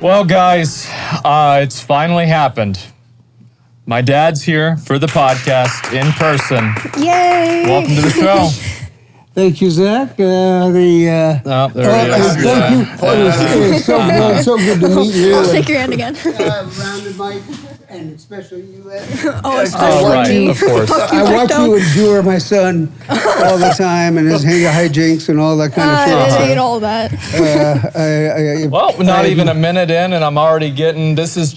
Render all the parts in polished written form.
Well, guys, it's finally happened. My dad's here for the podcast in person. Yay! Welcome to the show. Thank you, Zach. There he is. Thank you. It was so good to meet you. I'll shake your hand again. Rounded Mike, and especially you, Ed. Especially right, me. of course. I watch you endure my son all the time and his hijinks and all that kind of I shit. hate all that. Well, not even a minute in, and I'm already getting. This is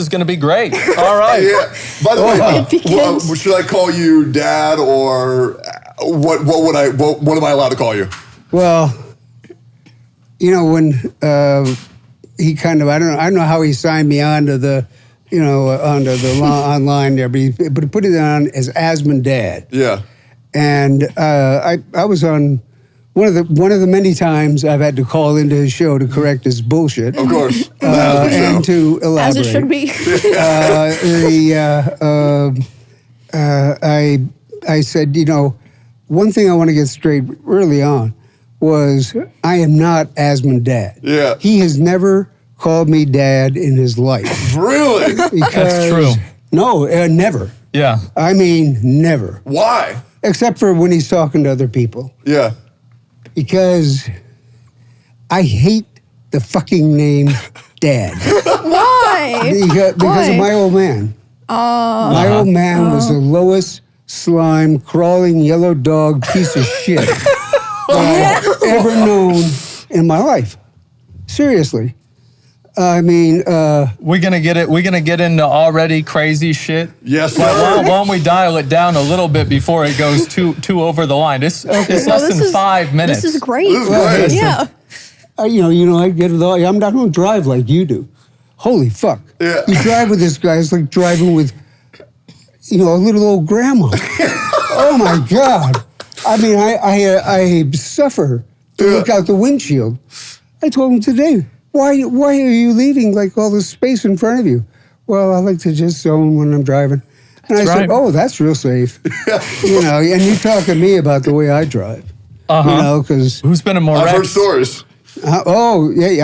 going to be great. All right. Yeah. By the way, It begins. should I call you Dad or what am I allowed to call you? Well, you know, when he kind of, I don't know how he signed me onto the, online there, but he put it on as Asmon Dad. Yeah. And I was on one of the many times I've had to call into his show to correct his bullshit. Of course. And to elaborate. As it should be. I said, one thing I want to get straight early on was I am not Asmon Dad. Yeah. He has never called me Dad in his life. Really? That's true. No, never. Yeah. I mean, never. Why? Except for when he's talking to other people. Yeah. Because I hate the fucking name Dad. Why? Because of my old man. My old man was the lowest slime, crawling yellow dog piece of shit that I've ever known in my life. Seriously. I mean, We're gonna get into already crazy shit. Yes, Why sir. don't we dial it down a little bit before it goes too over the line? It's less than 5 minutes. This is great. This is great. Yeah. I get it all. I'm not going to drive like you do. Holy fuck. Yeah. You drive with this guy, it's like driving with, a little old grandma. Oh my God. I mean, I suffer to look out the windshield. I told him today, why are you leaving like all this space in front of you? Well, I like to just zone when I'm driving. And I said, oh, that's real safe. And you talk to me about the way I drive. Because Who's been in more I've heard wrecks? stories. I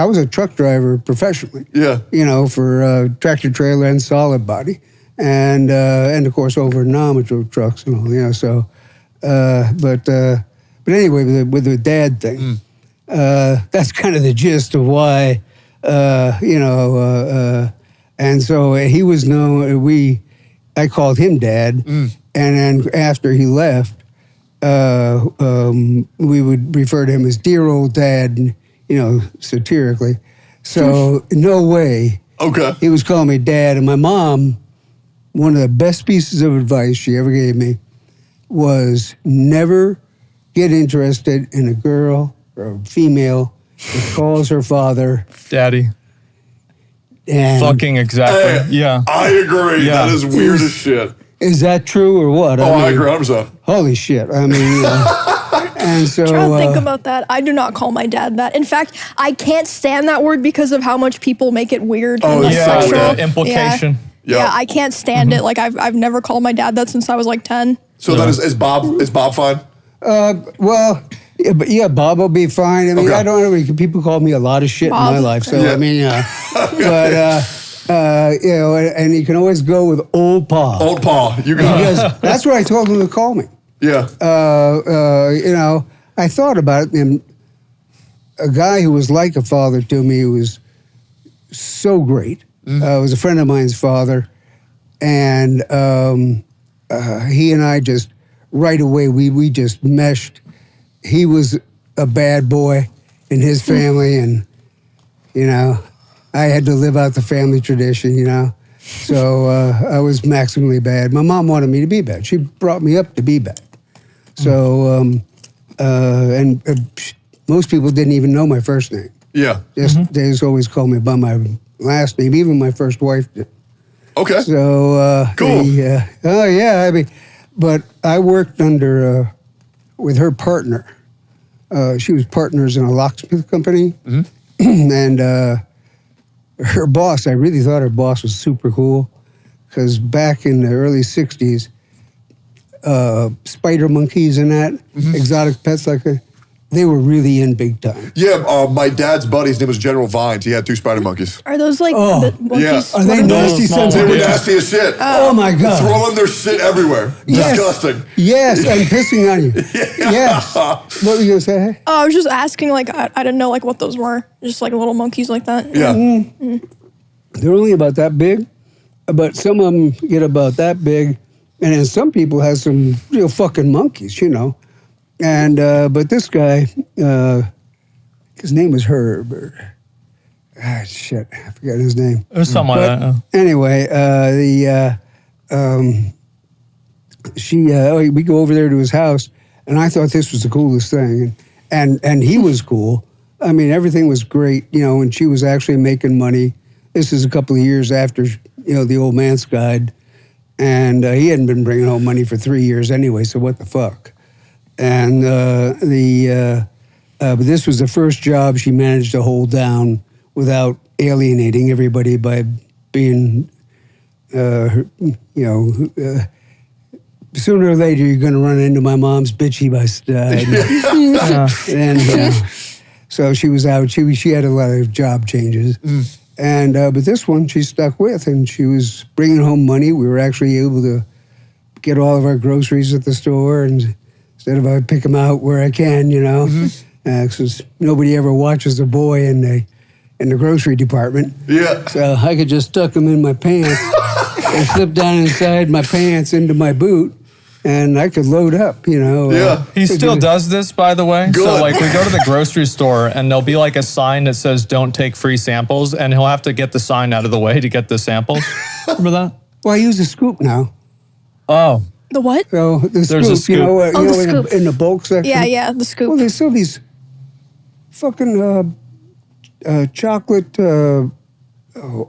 was a truck driver professionally. Yeah. For tractor trailer and solid body, and of course over nometer trucks and all. So, but anyway, with the Dad thing, that's kind of the gist of why, and so he was known. I called him Dad, and then after he left, we would refer to him as dear old Dad. Satirically. So no way Okay. he was calling me Dad. And my mom, one of the best pieces of advice she ever gave me was never get interested in a girl or a female that calls her father Daddy. And Fucking exactly. Yeah. I agree. Yeah. That is weird as shit. is that true or what? I agree 100%. Holy shit. I mean, and so... Try to think about that. I do not call my dad that. In fact, I can't stand that word because of how much people make it weird and like, Yeah, sexual. the implication. Yeah. Yeah, I can't stand it. Like I've never called my dad that since I was like 10. So that is Bob fine? Well, yeah, Bob will be fine. I mean, Okay. I don't know. People call me a lot of shit Bob. in my life. So, Yeah. I mean, and you can always go with Old Pa. Old Paul, you got it. Because that's what I told him to call me. Yeah. I thought about it, and a guy who was like a father to me was so great. Was a friend of mine's father, and he and I just right away we just meshed. He was a bad boy in his family, and I had to live out the family tradition. So I was maximally bad. My mom wanted me to be bad. She brought me up to be bad. So most people didn't even know my first name. Yeah. They just always called me by my last name. Even my first wife did. Okay. So Cool. I mean, but I worked with her partner. She was partners in a locksmith company, and her boss. I really thought her boss was super cool, because back in the early '60s, spider monkeys and that exotic pets like that, they were really in big time. Yeah, my dad's buddy's name was General Vines. He had 2 spider monkeys. Are those like the monkeys? Yeah. Are they nasty sons They of were bitches? nasty as shit. Oh my God. Throwing their shit everywhere. Yes. Disgusting. Yes, and pissing on you. Yes. What were you going to say? Oh, I was just asking, like, I didn't know, like, what those were. Just, like, little monkeys like that. Yeah. They're only about that big, but some of them get about that big. And then some people have some real fucking monkeys, you know. And, but this guy, his name was Herb. Shit, I forgot his name. Or something like that. Anyway, we go over there to his house, and I thought this was the coolest thing. And he was cool. I mean, everything was great, you know, and she was actually making money. This is a couple of years after, you know, the old man's died. And he hadn't been bringing home money for 3 years anyway, so what the fuck? And but this was the first job she managed to hold down without alienating everybody by being, sooner or later you're going to run into my mom's bitchy side. So she was out. She had a lot of job changes. And but this one she stuck with, and she was bringing home money. We were actually able to get all of our groceries at the store, and instead of I pick them out where I can, you know, because nobody ever watches a boy in the grocery department. Yeah. So I could just tuck them in my pants and slip down inside my pants into my boot, and I could load up, you know. Yeah. He still does this, by the way. Good. So, like, we go to the grocery store, and there'll be, like, a sign that says, don't take free samples, and he'll have to get the sign out of the way to get the samples. Remember that? Well, I use a scoop now. Oh. The what? So the There's a scoop, you know, scoop. The scoop. in the bulk section. Yeah, the scoop. Well, they sell these fucking chocolate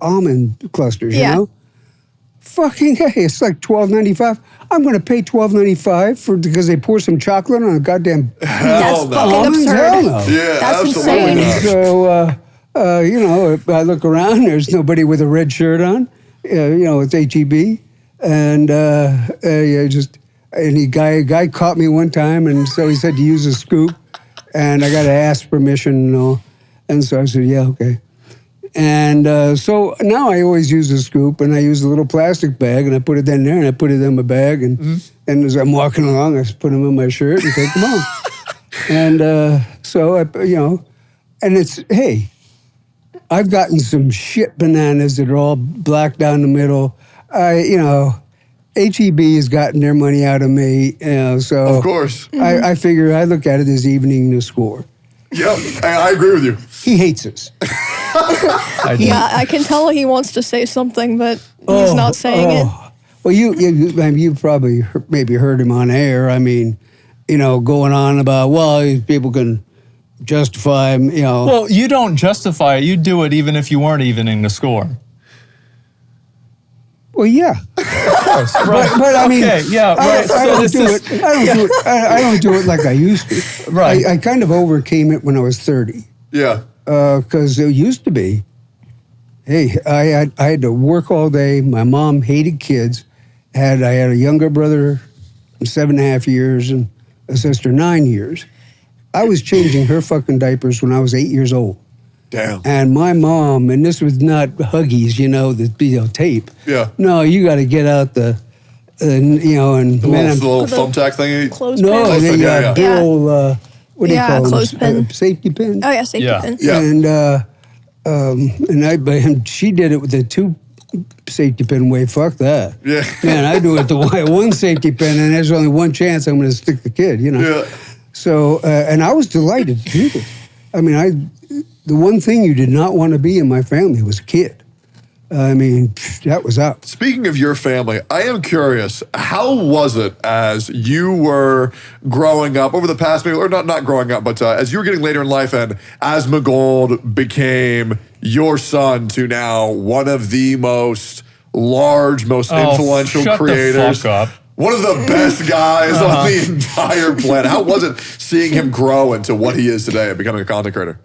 almond clusters, Yeah. you know? Fucking hey, it's like $12.95. I'm going to pay $12.95 because they pour some chocolate on a goddamn That's no. fucking almonds? absurd. Hell no. Yeah, That's absolutely insane. not. So, you know, if I look around, there's nobody with a red shirt on. You know, it's HEB. And and guy caught me one time, and so he said to use a scoop, and I got to ask permission and all. And so I said, yeah, okay. And so now I always use a scoop, and I use a little plastic bag, and I put it in there, and I put it in my bag, and as I'm walking along, I just put them in my shirt and take them off. And so, you know, and it's, hey, I've gotten some shit bananas that are all black down the middle. You know, HEB has gotten their money out of me, you know, so. Of course. I figure I look at it as evening to score. Yep, I agree with you. He hates us. Yeah, I can tell he wants to say something, but he's not saying it. Well, you probably maybe heard him on air. I mean, you know, going on about, well, people can justify, you know. Well, you don't justify it. You do it even if you weren't evening the score. Well, yeah. Right. But I mean, okay, yeah, right. I don't do it like I used to. Right. I kind of overcame it when I was 30. Yeah. Because it used to be, hey, I had to work all day. My mom hated kids. I had a younger brother, 7.5 years, and a sister 9 years. I was changing her fucking diapers when I was 8 years old. Damn. And my mom, and this was not Huggies, you know, the tape. Yeah. No, you got to get out the and The little thumbtack thingy. Clothespin. no, Clothespin, the yeah. big old, what do you Yeah, call them? clothespin. Safety pin. Oh yeah, safety Yeah. pin. Yeah. And she did it with the 2 safety pin way. Fuck that. Yeah. Man, I do it the 1 safety pin, and there's only one chance I'm going to stick the kid, you know. Yeah. So, and I was delighted to do this. I mean, the one thing you did not want to be in my family was a kid. I mean, that was out. Speaking of your family, I am curious, how was it as you were growing up over the past, maybe, or not growing up, but as you were getting later in life and Asmongold became your son to now one of the most influential shut creators. The fuck up. One of the best guys on the entire planet. How was it seeing him grow into what he is today and becoming a content creator?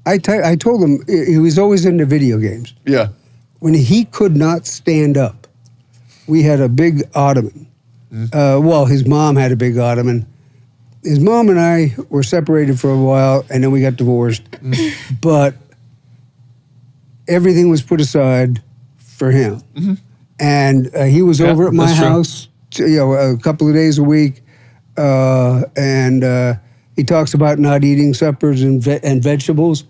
I told him he was always into video games. Yeah. When he could not stand up, we had a big ottoman. Well, his mom had a big ottoman, his mom and I were separated for a while, and then we got divorced. But everything was put aside for him. And he was over at my house, a couple of days a week. And he talks about not eating suppers and vegetables.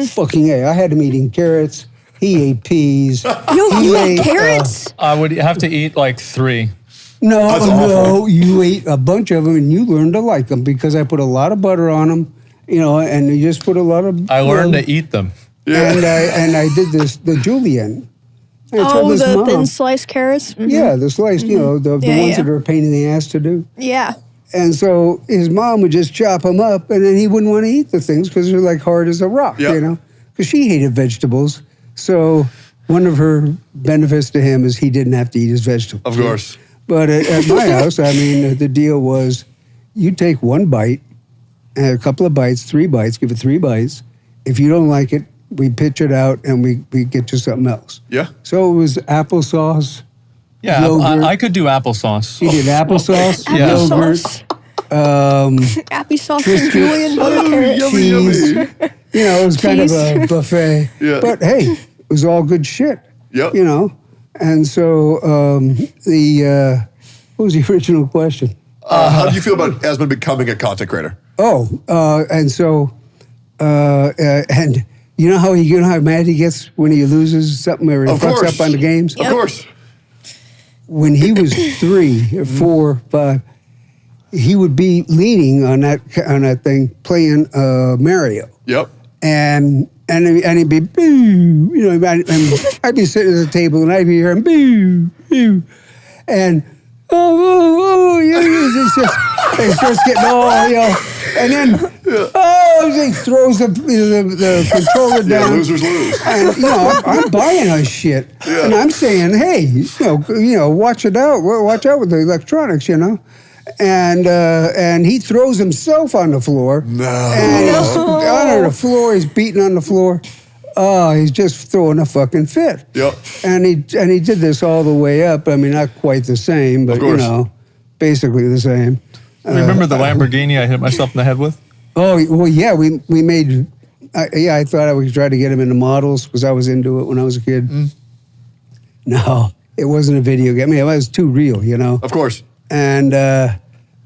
Fucking A. I had him eating carrots. He ate peas. You ate carrots? I would have to eat like 3. No, you ate a bunch of them and you learned to like them because I put a lot of butter on them, and you just put a lot of. I learned to eat them. Yeah. And I did the julienne. The thin sliced carrots? Yeah, the sliced, the ones that are a pain in the ass to do. Yeah. And so his mom would just chop them up, and then he wouldn't want to eat the things because they're like hard as a rock, because she hated vegetables. So one of her benefits to him is he didn't have to eat his vegetables. Of course. But at my house, I mean, the deal was you take one bite, and a couple of bites, 3 bites, give it 3 bites. If you don't like it, we pitch it out and we get you something else. Yeah. So it was applesauce. Yeah, yogurt. I could do applesauce. He did applesauce, Applesauce. yogurt, Appy sauce and julienne butter carrots. cheese. It was kind of a buffet. Yeah. But hey, it was all good shit. Yep. And so what was the original question? How do you feel about Asmon becoming a content creator? And so, and you know how mad he gets when he loses something or he fucks up on the games? Of course. When he was 3 or 4, 5, he would be leaning on that thing playing Mario. Yep. And he'd be boo, and I'd be sitting at the table and I'd be hearing boo, boo, and it starts getting and then he throws the controller down. Losers lose. And I'm buying us shit, and I'm saying, hey, watch it out, watch out with the electronics, And he throws himself on the floor. No. And he's on the floor. He's beating on the floor. Oh, he's just throwing a fucking fit. Yep. And he did this all the way up. I mean, not quite the same, but basically the same. Remember the Lamborghini I hit myself in the head with? Oh well, yeah. We made. I thought I would try to get him into models because I was into it when I was a kid. No, it wasn't a video game. I mean, it was too real, Of course. And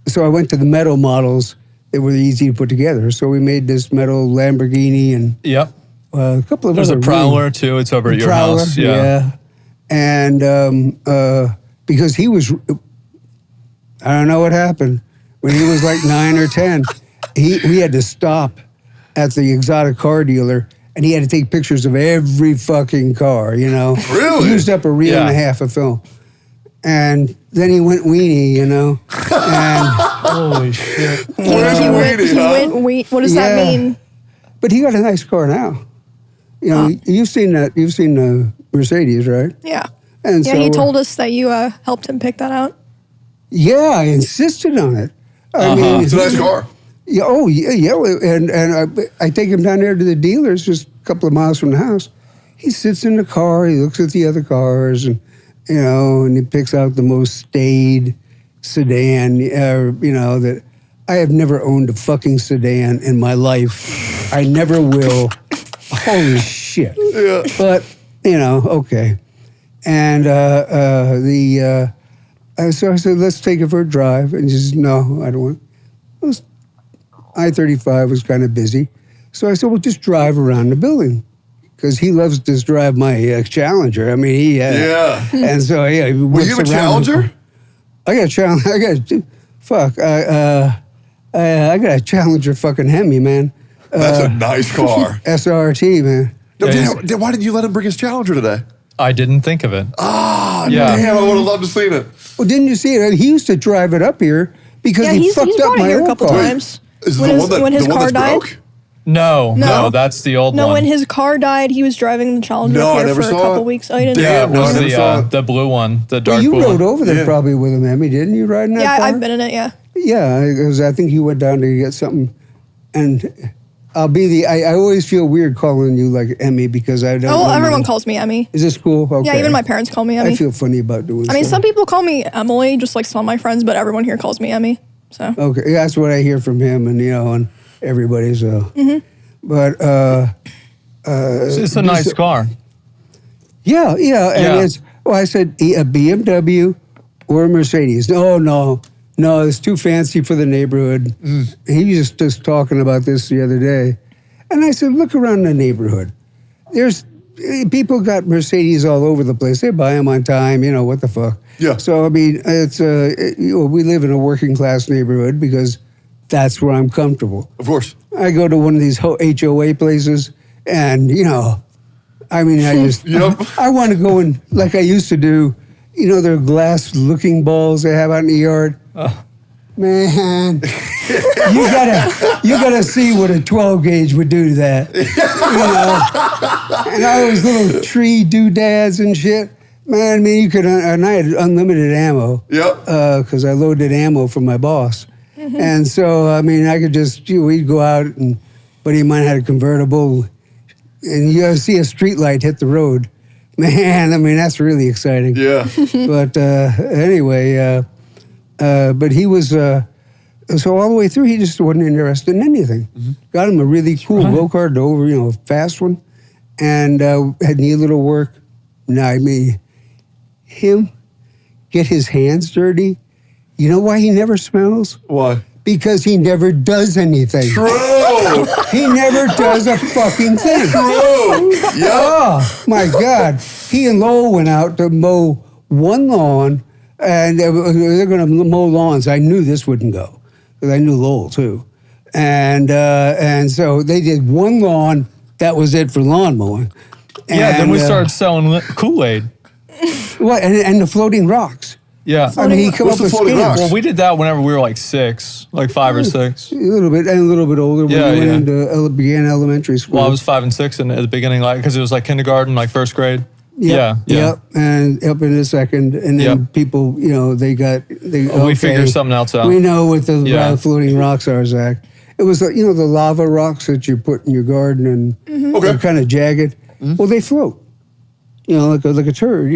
so I went to the metal models that were easy to put together. So we made this metal Lamborghini and Yep. a couple of There's other a Prowler too. It's over at your Prowler, house. Yeah. And because he was, I don't know what happened. When he was like 9 or 10, we had to stop at the exotic car dealer and he had to take pictures of every fucking car, Really? He used up a reel and a half of film. And then he went weenie, and Holy shit. He went, what does that mean? But he got a nice car now. You've seen the Mercedes, right? Yeah. And yeah, so, he told us that you helped him pick that out. Yeah, I insisted on it. I mean, It's a nice car. Yeah, and I take him down there to the dealers, just a couple of miles from the house. He sits in the car, he looks at the other cars, and and he picks out the most staid sedan, that I have never owned a fucking sedan in my life. I never will. Holy shit. Yeah. But, okay. And so I said, let's take it for a drive. And he says, no, I don't want it. I-35 was kind of busy. So I said, well, just drive around the building. Because he loves to drive my Challenger. I mean, he... Yeah. And so, yeah. Were you a Challenger? I got a Challenger. I got a Challenger fucking Hemi, man. That's a nice car. SRT, man. No, damn, why didn't you let him bring his Challenger today? I didn't think of it. Damn, I would have loved to seen it. Well, didn't you see it? He used to drive it up here because he he's fucked up brought it my here a old couple car. times. Is When the his- one that when his the one car that's died? broke? No, that's the old one. No, when his car died, he was driving the Challenger No, I here never for a saw couple it. weeks. Oh, you didn't? Damn, it no, I was never saw it. the blue one, the dark Well, you blue rode one. over there probably with him, Emmy, didn't you? Riding that Yeah, car? I've been in it. Yeah. Yeah, because I think you went down to get something, and I always feel weird calling you like Emmy because I don't. Oh, well, know everyone you. calls me Emmy. Is this cool? Okay. Yeah, even my parents call me Emmy. I feel funny about doing. I mean, so. some people call me Emily, just like some of my friends, but everyone here calls me Emmy. So Okay, that's what I hear from him, and and everybody. So, but It's a nice car. yeah, and Yeah. it's. Well, I said a BMW or a Mercedes. No, it's too fancy for the neighborhood. He was just talking about this the other day, and I said, look around the neighborhood. There's people got Mercedes all over the place. They buy them on time. What the fuck. Yeah. So I mean, it's we live in a working class neighborhood because that's where I'm comfortable. Of course. I go to one of these HOA places, and I mean, I just Yep. I want to go in like I used to do. Their glass-looking balls they have out in the yard. Man, you gotta see what a 12 gauge would do to that. And all those little tree doodads and shit. Man, I mean, you could, and I had unlimited ammo. Yep. Because I loaded ammo from my boss. And so, I mean, I could just, we'd go out, and buddy of mine had a convertible, and you gotta see a street light hit the road. Man, I mean, that's really exciting. Yeah. But anyway, but he was, so all the way through, he just wasn't interested in anything. Got him a really cool go-kart over, fast one, and had neat little work. Now, I mean, him get his hands dirty. You know why he never smells? Why? Because he never does anything. True. He never does a fucking thing. True. Yep. Oh, my God. He and Lowell went out to mow one lawn, and they're going to mow lawns. I knew this wouldn't go, because I knew Lowell, too. And so they did one lawn. That was it for lawn mowing. Yeah, then we And, started selling Kool-Aid. What, and the floating rocks. Yeah. I mean, he come What's up the with floating scams. rocks? Well, we did that whenever we were like 6, like 5 or 6. A little bit, and a little bit older when Yeah, we went yeah. into began elementary school. Well, I was 5 and 6 at the beginning, like because it was like kindergarten, like 1st grade. Yeah. Yep, and up in the second, and then Yep. people, they We figured something else out. We know what the Yeah. floating rocks are, Zach. It was, the lava rocks that you put in your garden, and Okay. they're kind of jagged. Well, they float, like a turd,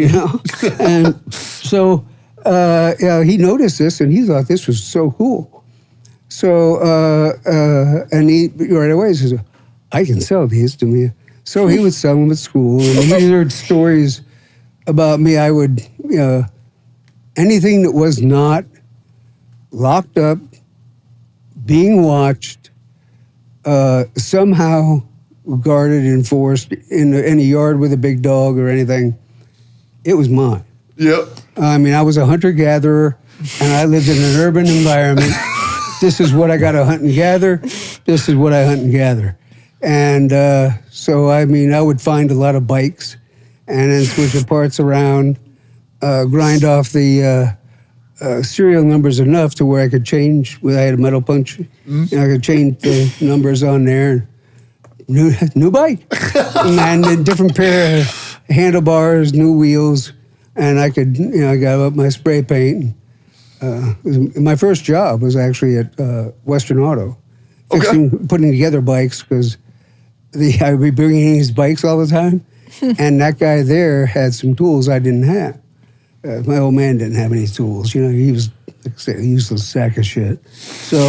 And so, he noticed this, and he thought this was so cool. So, and he right away says, "I can sell these to me." So he would sell them at school, and he heard stories about me. I would, anything that was not locked up, being watched, somehow guarded, enforced in a yard with a big dog or anything, it was mine. Yep. I mean, I was a hunter-gatherer, and I lived in an urban environment. This is what I got to hunt and gather. This is what I hunt and gather. And so, I mean, I would find a lot of bikes and then switch the parts around, grind off the serial numbers enough to where I could change. I had a metal punch. I could change the numbers on there. New bike. And a different pair of handlebars, new wheels. And I could, I got up my spray paint. My first job was actually at Western Auto, putting together bikes, because I would be bringing these bikes all the time. And that guy there had some tools I didn't have. My old man didn't have any tools. He was, like I say, a useless sack of shit. So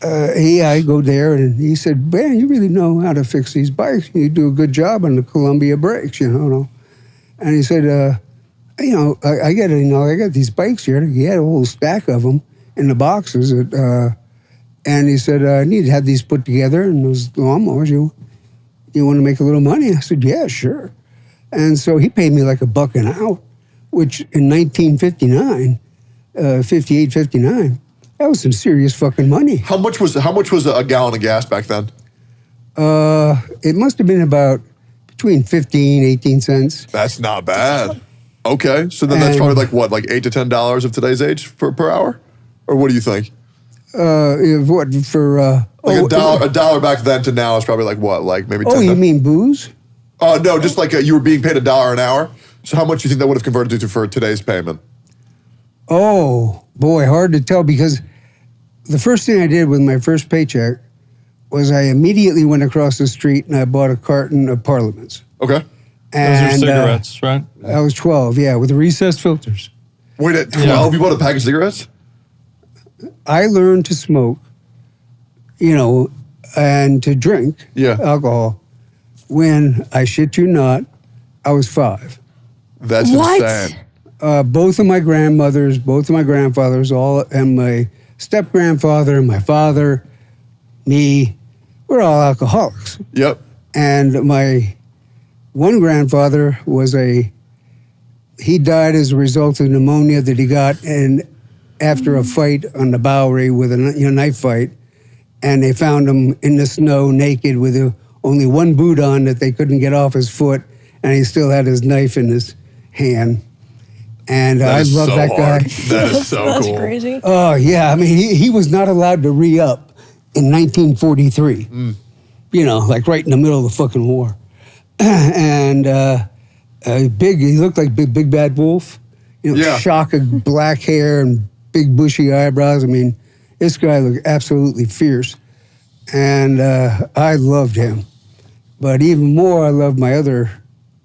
I go there, and he said, "Man, you really know how to fix these bikes. You do a good job on the Columbia brakes, And he said, I got these bikes here. He had a whole stack of them in the boxes. And he said, I need to have these put together. And those lawnmowers, you want to make a little money? I said, yeah, sure. And so he paid me like $1 an hour, which in 1959, 58, 59, that was some serious fucking money. How much was a gallon of gas back then? It must have been about between 15, 18 cents. That's not bad. Okay, so then that's And- probably like what, like $8 to $10 of today's age per hour, or what do you think? What for? Like a dollar back then to now is probably like what, like maybe 10. Oh, you mean booze? No, just like you were being paid $1 an hour. So how much do you think that would have converted to for today's payment? Oh boy, hard to tell, because the first thing I did with my first paycheck was I immediately went across the street and I bought a carton of Parliaments. Okay. Those are And cigarettes, right? I was 12, yeah, with recessed filters. Wait, at 12, you bought a package of cigarettes? I learned to smoke, and to drink alcohol when, I shit you not, I was 5. That's What? insane. Both of my grandmothers, both of my grandfathers, and my step-grandfather, my father, me, we're all alcoholics. Yep. And my one grandfather he died as a result of pneumonia that he got after a fight on the Bowery with a knife fight. And they found him in the snow naked with only one boot on that they couldn't get off his foot. And he still had his knife in his hand. And I love that guy. That is so That's cool. crazy. Oh, yeah. I mean, he was not allowed to re-up in 1943. Like right in the middle of the fucking war. And he looked like Big Bad Wolf. Shock of black hair and big bushy eyebrows. I mean, this guy looked absolutely fierce. And I loved him. But even more, I loved my other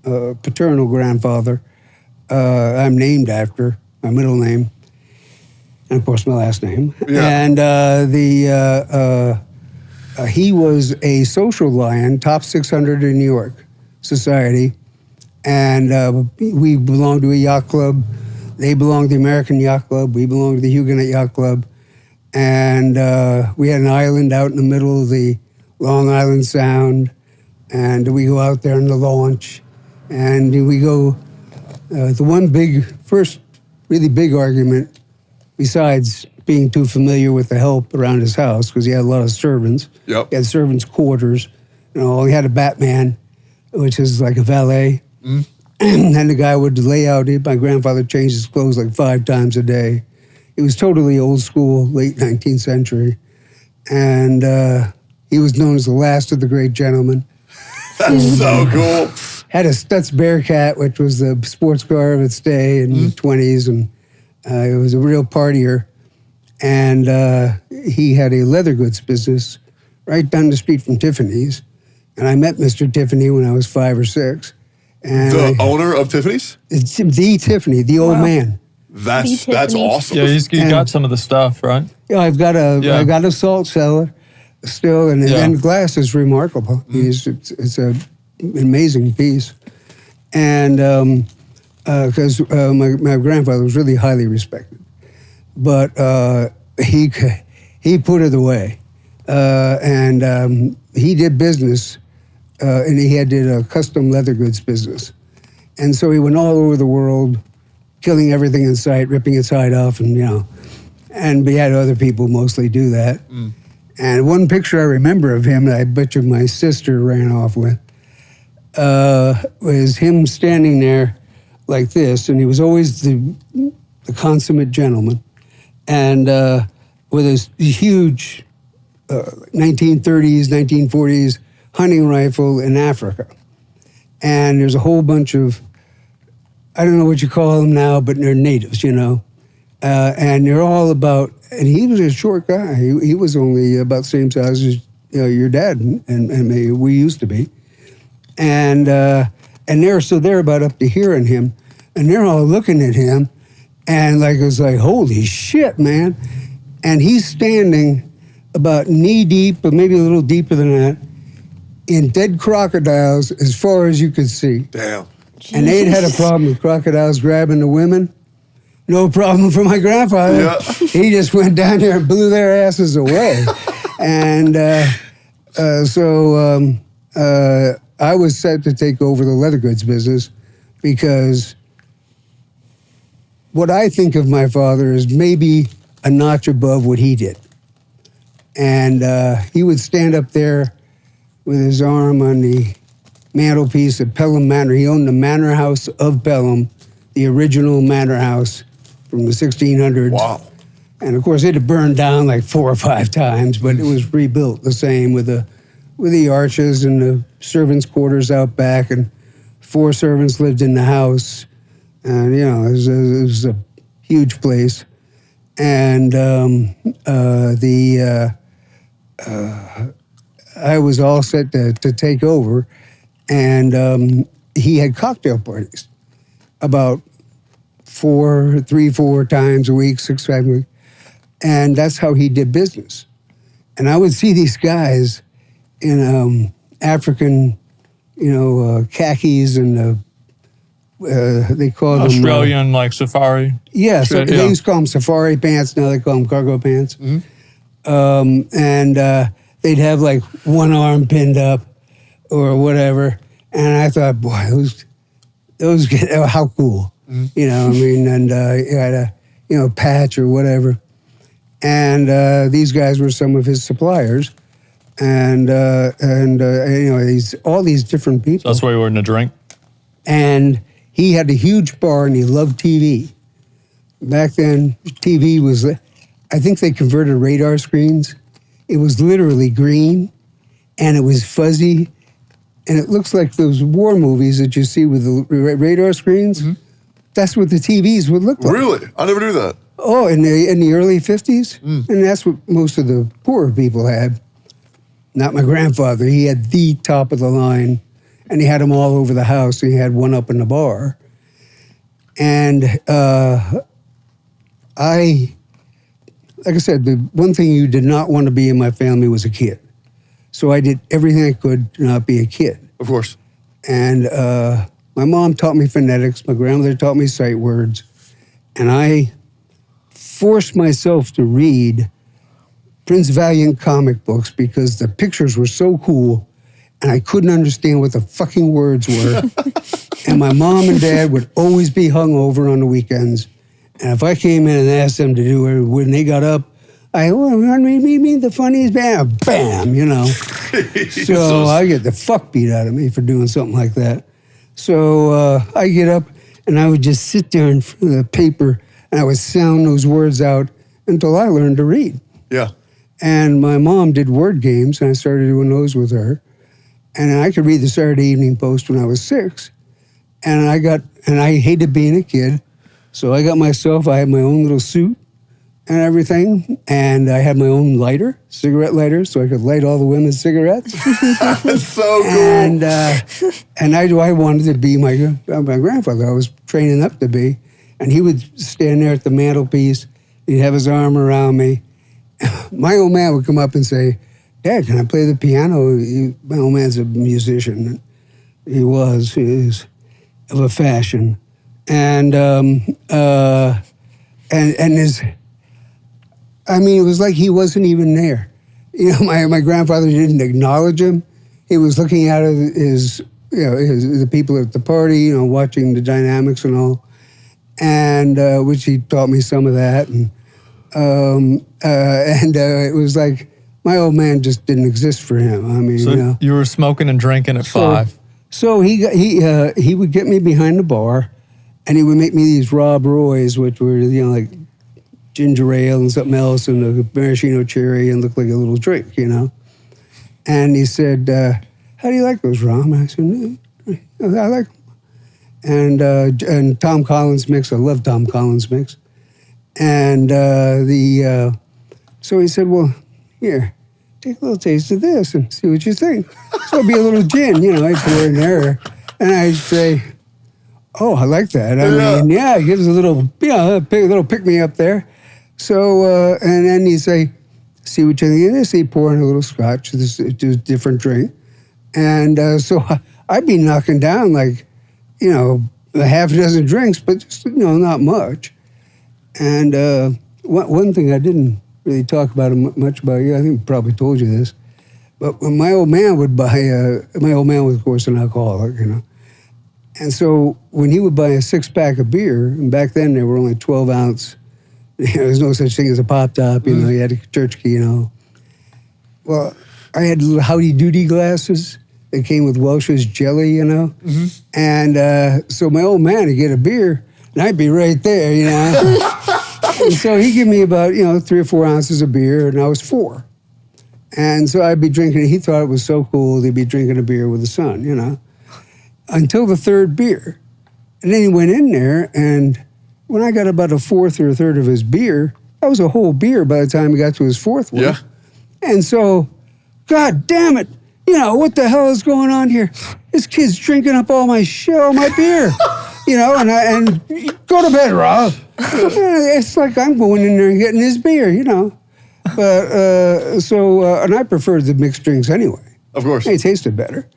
paternal grandfather. I'm named after, my middle name, and of course my last name. Yeah. And he was a social lion, top 600 in New York society. And we belonged to a yacht club. They belonged to the American Yacht Club. We belonged to the Huguenot Yacht Club. And we had an island out in the middle of the Long Island Sound. And we go out there on the launch. And we go, the first really big argument, besides being too familiar with the help around his house, because he had a lot of servants. Yep. He had servants' quarters. He had a Batman, which is like a valet. And the guy would lay out, my grandfather changed his clothes like 5 times a day. It was totally old school, late 19th century. And he was known as the last of the great gentlemen. That's so cool. Had a Stutz Bearcat, which was the sports car of its day in the 20s. And it was a real partier. And he had a leather goods business right down the street from Tiffany's. And I met Mr. Tiffany when I was 5 or 6. And The owner of Tiffany's? It's the Tiffany, the old man. That's Tiffany. awesome. Yeah, you got some of the stuff, right? Yeah, I've got a salt cellar still, and the glass is remarkable. It's an amazing piece. And because my grandfather was really highly respected. But he put it away. And he did business, and he did a custom leather goods business. And so he went all over the world, killing everything in sight, ripping its hide off, and we had other people mostly do that. And one picture I remember of him that I bet you my sister ran off with was him standing there like this, and he was always the consummate gentleman, and with his huge 1930s, 1940s hunting rifle in Africa. And there's a whole bunch of, I don't know what you call them now, but they're natives, and they're all about, and he was a short guy. He was only about the same size as your dad and me, we used to be. And they're about up to here in him, and they're all looking at him, and it was like, holy shit, man. And he's standing about knee deep, but maybe a little deeper than that, in dead crocodiles as far as you could see. Damn. And they'd had a problem with crocodiles grabbing the women. No problem for my grandfather. Yeah. He just went down there and blew their asses away. And so I was set to take over the leather goods business because what I think of my father is maybe a notch above what he did. And he would stand up there with his arm on the mantelpiece at Pelham Manor. He owned the Manor House of Pelham, the original Manor House from the 1600s. Wow. And of course, it had burned down like 4 or 5 times, but it was rebuilt the same with the arches and the servants' quarters out back, and 4 servants lived in the house. And it was a huge place. And I was all set to take over, and he had cocktail parties about 4 times a week, 6 times a week. And that's how he did business. And I would see these guys in African, khakis and they call them Australian, like safari. Yeah, so they used to call them safari pants. Now they call them cargo pants. And they'd have like one arm pinned up or whatever. And I thought, boy, those how cool. And you had a patch or whatever. And these guys were some of his suppliers. And all these different people. So that's where you were in a drink? And he had a huge bar and he loved TV. Back then, TV was, I think they converted radar screens. It was literally green and it was fuzzy. And it looks like those war movies that you see with the radar screens. That's what the TVs would look like. Really? I never knew that. Oh, in the early 50s? And that's what most of the poorer people had. Not my grandfather. He had the top of the line. And he had them all over the house. He had one up in the bar. And like I said, the one thing you did not want to be in my family was a kid. So I did everything I could to not be a kid. Of course. And my mom taught me phonetics. My grandmother taught me sight words. And I forced myself to read Prince Valiant comic books because the pictures were so cool. And I couldn't understand what the fucking words were. And my mom and dad would always be hungover on the weekends. And if I came in and asked them to do it, when they got up, mean the funniest bam, bam, So I get the fuck beat out of me for doing something like that. So I get up and I would just sit there in front of the paper and I would sound those words out until I learned to read. Yeah. And my mom did word games and I started doing those with her. And I could read the Saturday Evening Post when I was 6. And I hated being a kid. So I had my own little suit and everything. And I had my own cigarette lighter, so I could light all the women's cigarettes. That's so cool. And I wanted to be my grandfather. I was training up to be. And he would stand there at the mantelpiece. He'd have his arm around me. My old man would come up and say, Dad, can I play the piano? My old man's a musician. He is of a fashion. And it was like he wasn't even there. My grandfather didn't acknowledge him. He was looking at the people at the party, watching the dynamics and all. And which he taught me some of that. And it was like, my old man just didn't exist for him. So you were smoking and drinking at 5. So he would get me behind the bar, and he would make me these Rob Roys, which were like ginger ale and something else, and a maraschino cherry, and looked like a little drink, And he said, "How do you like those, Rom?" And I said, "I like them." And Tom Collins mix. I love Tom Collins mix. And so he said, "Well, here, take a little taste of this and see what you think." So it'd be a little gin, I'd pour in there. And I'd say, "Oh, I like that." It gives a little, pick-me-up there. So, and then he'd say, "See what you think of this?" He'd pour in a little scotch, this different drink. And so I'd be knocking down like, a half a dozen drinks, but just, not much. And one thing I didn't really talk about much about you. I think I probably told you this, but when my old man would buy, my old man was of course an alcoholic, and so when he would buy a 6-pack of beer, and back then there were only 12-ounce, there was no such thing as a pop top, you had a church key, Well, I had little Howdy Doody glasses that came with Welch's jelly, and so my old man would get a beer, and I'd be right there, And so he'd give me about, 3 or 4 ounces of beer, and I was 4. And so I'd be drinking, he thought it was so cool, they'd be drinking a beer with the son, until the 3rd beer. And then he went in there, and when I got about a 4th or a 3rd of his beer, that was a whole beer by the time he got to his 4th one. Yeah. And so, God damn it, what the hell is going on here? This kid's drinking up all my beer. And go to bed, Rob. It's like I'm going in there and getting his beer, you know. But and I preferred the mixed drinks anyway. Of course. They tasted better.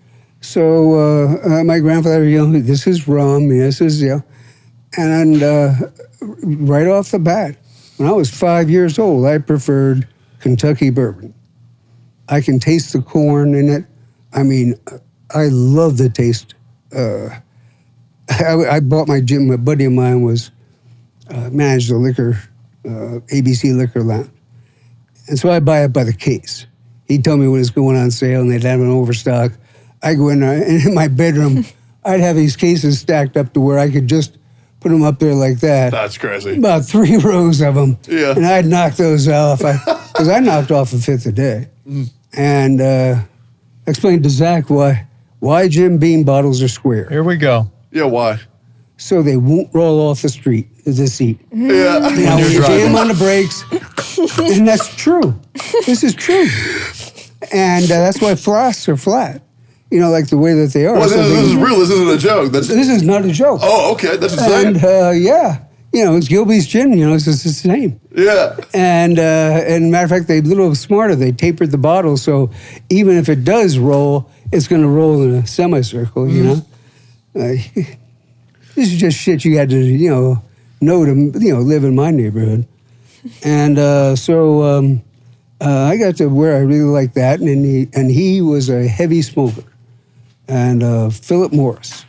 So my grandfather, you know, this is rum, this is, you know, and right off the bat, when I was 5 years old, I preferred Kentucky bourbon. I can taste the corn in it. I mean, I love the taste. I bought my buddy of mine was managed the liquor, ABC Liquor Lounge. And so I buy it by the case. He'd tell me when it's going on sale and they'd have an overstock. I go in there, and in my bedroom, I'd have these cases stacked up to where I could just put them up there like that. That's crazy. About 3 rows of them. Yeah. And I'd knock those off. Because I knocked off a fifth a day. And explained to Zach why Jim Beam bottles are square. Here we go. Yeah, why? So they won't roll off the seat. Yeah. Now, when you jam on the brakes, and that's true. This is true. And that's why flasks are flat. You know, like the way that they are. Well, this is real. This isn't a joke. This is not a joke. Oh, okay. That's insane. And yeah, you know, it's Gilby's gin. You know, it's the same. Yeah. And matter of fact, they a little smarter. They tapered the bottle, so even if it does roll, it's going to roll in a semicircle. You know, this is just shit you had to know to live in my neighborhood. And so I got to where I really liked that, and he was a heavy smoker. And Philip Morris.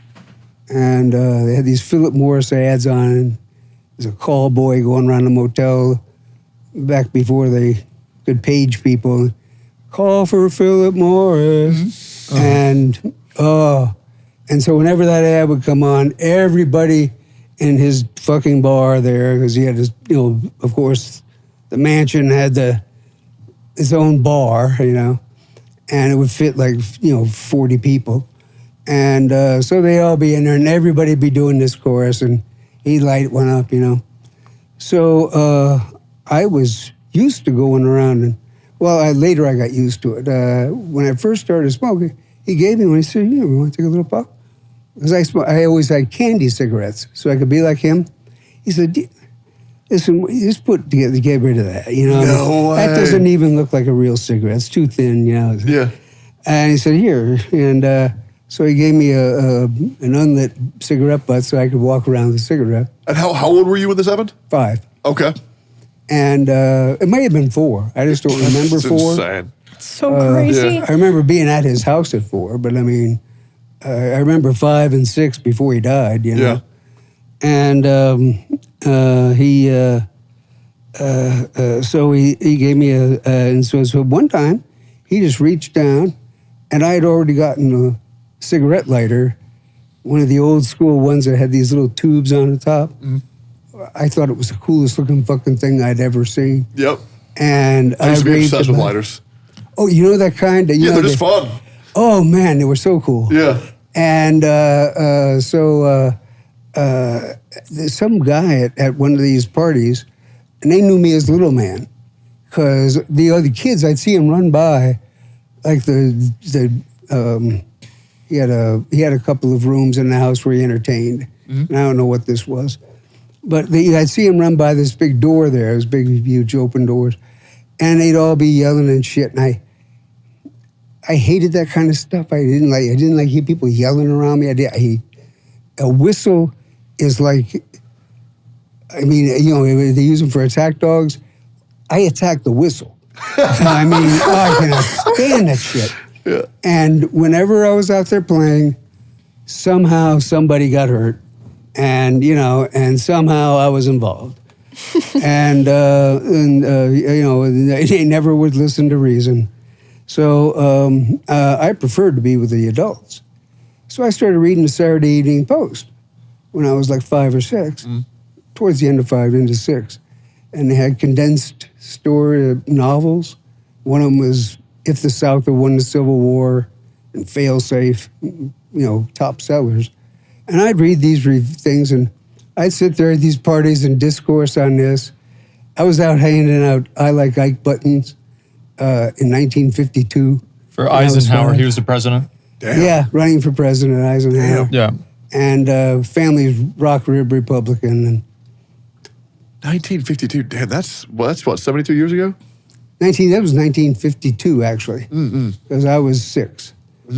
And they had these Philip Morris ads on. And there's a call boy going around the motel back before they could page people. Call for Philip Morris. And so whenever that ad would come on, everybody in his fucking bar there, because he had his, of course, the mansion had its own bar, and it would fit like 40 people, and so they all be in there, and everybody be doing this chorus, and he'd light one up, So I was used to going around, and later I got used to it. When I first started smoking, he gave me one. He said, "You want to take a little puff?" Because I always had candy cigarettes, so I could be like him. He said, "Listen, just get rid of that. No way. That doesn't even look like a real cigarette. It's too thin, Yeah. And he said, "Here," and so he gave me an unlit cigarette butt so I could walk around with a cigarette. And how old were you when this happened? 5. Okay. And it may have been 4. I just don't remember It's 4. insane. So crazy. I remember being at his house at 4, but I mean, I remember 5 and 6 before he died. Yeah. And so he gave me and so one time he just reached down, and I had already gotten a cigarette lighter, one of the old school ones that had these little tubes on the top. I thought it was the coolest looking fucking thing I'd ever seen. Yep. And I used to be raved obsessed with about- lighters. Oh, you know that kind? Yeah, they're just fun. Oh man, they were so cool. Yeah. And so there's some guy at one of these parties, and they knew me as Little Man, because the other kids, I'd see him run by, like he had a couple of rooms in the house where he entertained. And I don't know what this was, but I'd see him run by this big door there, those big, huge open doors, and they'd all be yelling and shit, and I hated that kind of stuff. I didn't like hear people yelling around me. A whistle is like, I mean, they use them for attack dogs. I attack the whistle. I mean, I cannot stand that shit. Yeah. And whenever I was out there playing, somehow somebody got hurt, and somehow I was involved. And they never would listen to reason. So I preferred to be with the adults. So I started reading the Saturday Evening Post when I was like 5 or 6, towards the end of 5 into 6. And they had condensed story novels. One of them was If the South Had Won the Civil War and Fail Safe, top sellers. And I'd read these things, and I'd sit there at these parties and discourse on this. I was out handing out I Like Ike buttons in 1952. For Eisenhower, he was the president. Damn. Yeah, running for President Eisenhower. Yeah. And family's rock rib Republican. 1952. Damn, that's what, 72 years ago? That was 1952, actually, because I was 6.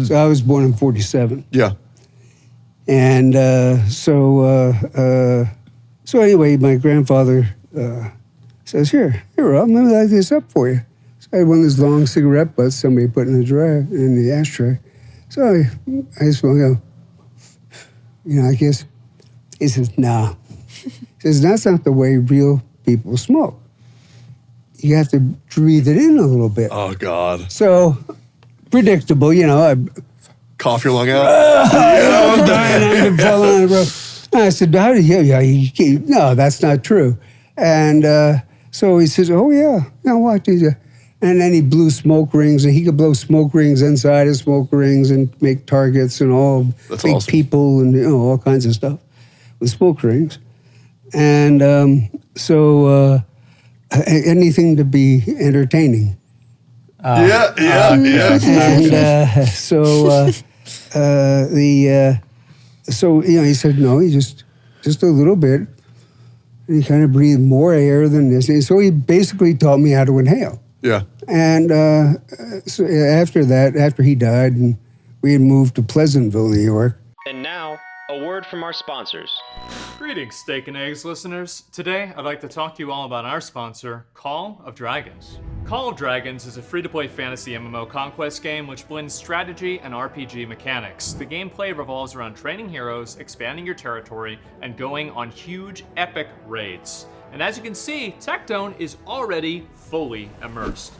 So I was born in 47. Yeah. And so anyway, my grandfather says, here, Rob, let me light this up for you. So I had one of those long cigarette butts somebody put in the ashtray. So I smoked, I guess. He says, nah. He says, that's not the way real people smoke. You have to breathe it in a little bit. Oh, God. So, predictable, I Cough your lung out? I was dying and falling on the road. And I said, how do you, no, that's not true. And so he says, oh, yeah, what did you? And then he blew smoke rings, and he could blow smoke rings inside of smoke rings and make targets and all That's big awesome. people and all kinds of stuff with smoke rings. And so anything to be entertaining. Yeah. And so he said no, he just a little bit. And he kind of breathed more air than this. And so he basically taught me how to inhale. Yeah. And so after he died, and we had moved to Pleasantville, New York. And now, a word from our sponsors. Greetings, Steak and Eggs listeners. Today, I'd like to talk to you all about our sponsor, Call of Dragons. Call of Dragons is a free-to-play fantasy MMO conquest game which blends strategy and RPG mechanics. The gameplay revolves around training heroes, expanding your territory, and going on huge, epic raids. And as you can see, Tectone is already fully immersed.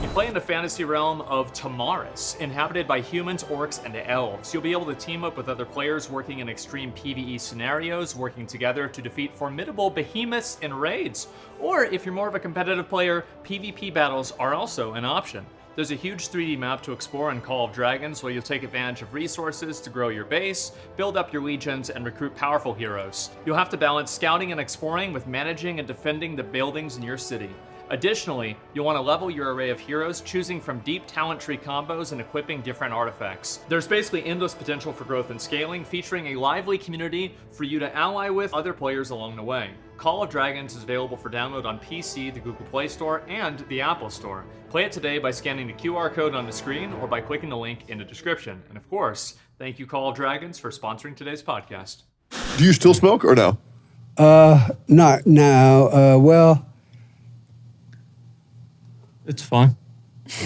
You play in the fantasy realm of Tamaris, inhabited by humans, orcs, and elves. You'll be able to team up with other players working in extreme PvE scenarios, working together to defeat formidable behemoths in raids. Or if you're more of a competitive player, PvP battles are also an option. There's a huge 3D map to explore in Call of Dragons where you'll take advantage of resources to grow your base, build up your legions, and recruit powerful heroes. You'll have to balance scouting and exploring with managing and defending the buildings in your city. Additionally, you'll want to level your array of heroes, choosing from deep talent tree combos and equipping different artifacts. There's basically endless potential for growth and scaling, featuring a lively community for you to ally with other players along the way. Call of Dragons is available for download on PC, the Google Play Store, and the Apple Store. Play it today by scanning the QR code on the screen or by clicking the link in the description. And of course, thank you Call of Dragons for sponsoring today's podcast. Do you still smoke or no? Not now. Well, It's fine.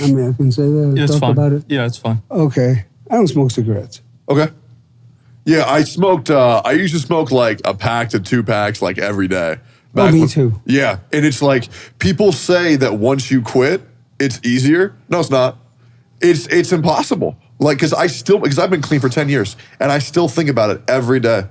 I mean, I can say that. Yeah, it's talk fine. about it. Yeah, it's fine. Okay. I don't smoke cigarettes. Okay. Yeah, I smoked, I used to smoke like a pack to 2 packs like every day. Me too. Yeah, and it's like, people say that once you quit, it's easier. No, it's not. It's impossible. Like, because I've been clean for 10 years, and I still think about it every day.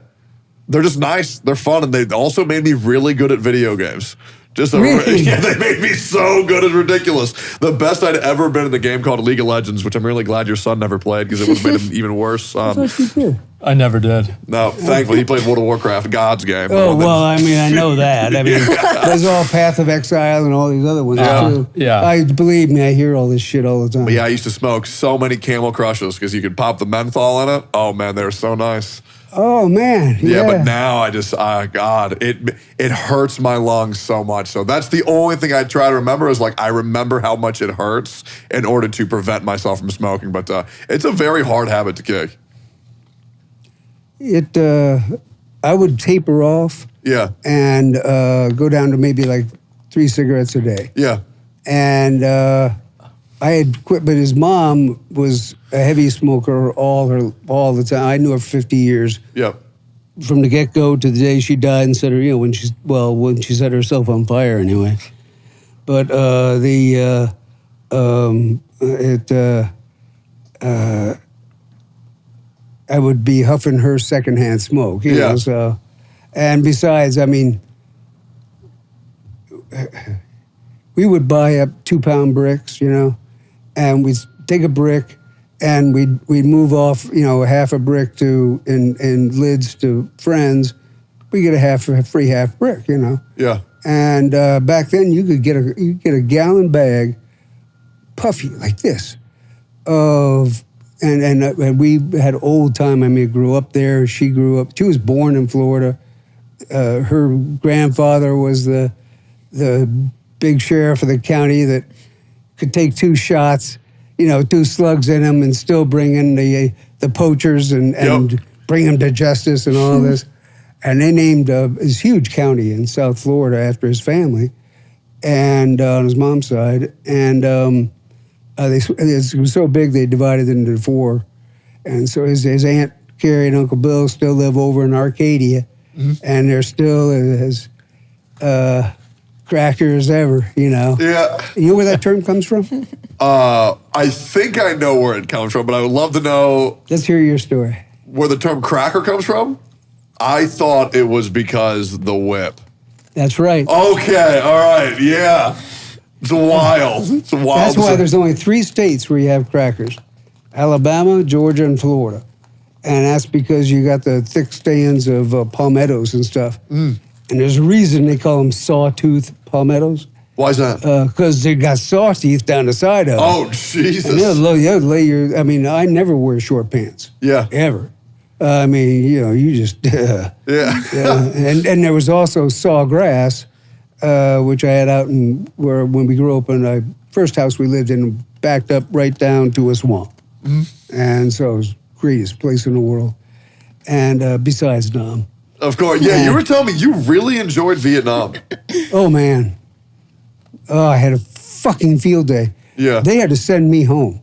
They're just nice, they're fun, and they also made me really good at video games. Really? Yeah, they made me so good, it's ridiculous. The best I'd ever been in the game called League of Legends, which I'm really glad your son never played because it would have made him even worse. I thought you did. I never did. No, thankfully he played World of Warcraft, God's game. Oh, well, I mean, I know that. I mean, there's all Path of Exile and all these other ones, too. Yeah. Believe me, I hear all this shit all the time. But yeah, I used to smoke so many Camel Crushes because you could pop the menthol in it. Oh man, they were so nice. Oh, man. Yeah, but now I just, God, it hurts my lungs so much. So that's the only thing I try to remember is like, I remember how much it hurts in order to prevent myself from smoking. But it's a very hard habit to kick. I would taper off. Yeah. And go down to maybe like 3 cigarettes a day. Yeah. And I had quit, but his mom was a heavy smoker all the time. I knew her for 50 years. Yep. From the get-go to the day she died and set her, when she set herself on fire anyway. But I would be huffing her secondhand smoke, you know, so. And besides, I mean, we would buy up 2-pound bricks, and we'd take a brick and we'd move off, half a brick and lids to friends. We get a free half brick, Yeah. And back then you could get a gallon bag, puffy like this, of and we had old time. I mean, grew up there. She grew up. She was born in Florida. Her grandfather was the big sheriff of the county that could take 2 shots, 2 slugs in him, and still bring in the poachers and bring them to justice and all this. And they named this huge county in South Florida after his family, and on his mom's side. And it was so big they divided it into 4. And so his Aunt Carrie and Uncle Bill still live over in Arcadia, and they're still as cracker as ever, Yeah. You know where that term comes from? I think I know where it comes from, but I would love to know Let's hear your story. where the term cracker comes from. I thought it was because the whip. That's right. Okay, all right, yeah. It's wild. It's wild. That's why there's only 3 states where you have crackers: Alabama, Georgia, and Florida. And that's because you got the thick stands of palmettos and stuff. And there's a reason they call them sawtooth palmettos. Why is that? Because they got saw teeth down the side of them. Oh, Jesus. And they'll lay your, I mean, I never wear short pants. Yeah. Ever. I mean, you just, Yeah. And there was also sawgrass, which I had out when we grew up in the first house we lived in, backed up right down to a swamp. And so it was the greatest place in the world. And besides Nam. Of course. Yeah, you were telling me you really enjoyed Vietnam. Oh, man. Oh, I had a fucking field day. Yeah. They had to send me home.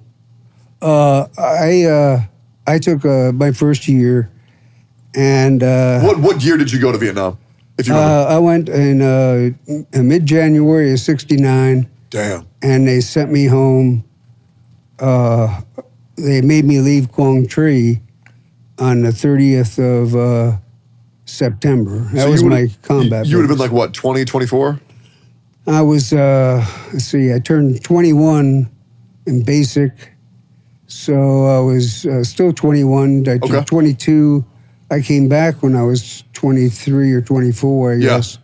I took my first year, and What year did you go to Vietnam? If you remember. I went in mid-January of '69, Damn. and they sent me home. They made me leave Quang Tri on the 30th of September. That So was you my would've- combat. You would have been base. like, what, 20, 24? I was, let's see, I turned 21 in basic. So I was still 21. I Okay. took 22. I came back when I was 23 or 24, I Yeah. guess.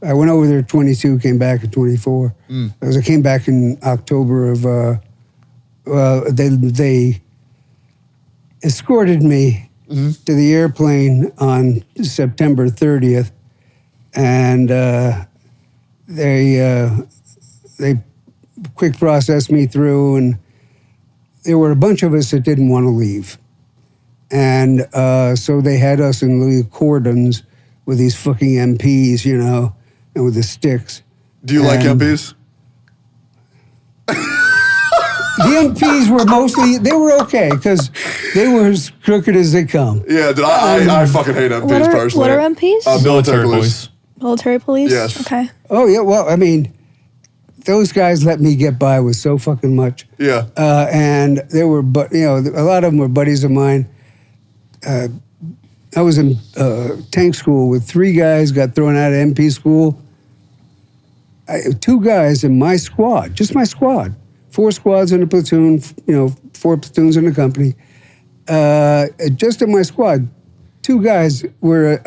I went over there at 22, came back at 24. Because I came back in October of, they escorted me to the airplane on September 30th. And they quick processed me through, and there were a bunch of us that didn't want to leave. And so they had us in little cordons with these fucking MPs, and with the sticks. Do you like And MPs? The MPs were they were okay, because they were as crooked as they come. Yeah, I fucking hate MPs What are personally. MPs? Military police. Military police? Yes. Okay. Oh, yeah, well, I mean, those guys let me get by with so fucking much. Yeah. And they were, a lot of them were buddies of mine. I was in tank school with 3 guys, got thrown out of MP school. 2 guys in my squad, just my squad. 4 squads in a platoon, 4 platoons in a company. Just in my squad, 2 guys were,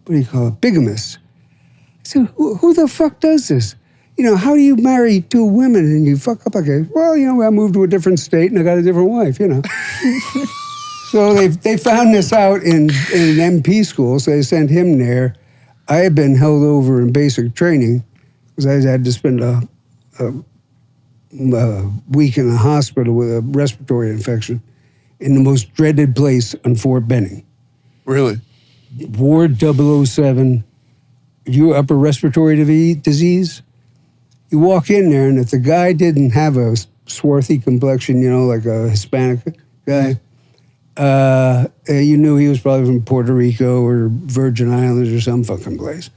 what do you call it, bigamists. I said, who the fuck does this? How do you marry 2 women and you fuck up like that? Well, I moved to a different state and I got a different wife, So they found this out in MP school, so they sent him there. I had been held over in basic training because I had to spend a week in the hospital with a respiratory infection in the most dreaded place on Fort Benning. Really? Ward 007, you upper respiratory disease. You walk in there, and if the guy didn't have a swarthy complexion, like a Hispanic guy, you knew he was probably from Puerto Rico or Virgin Islands or some fucking place.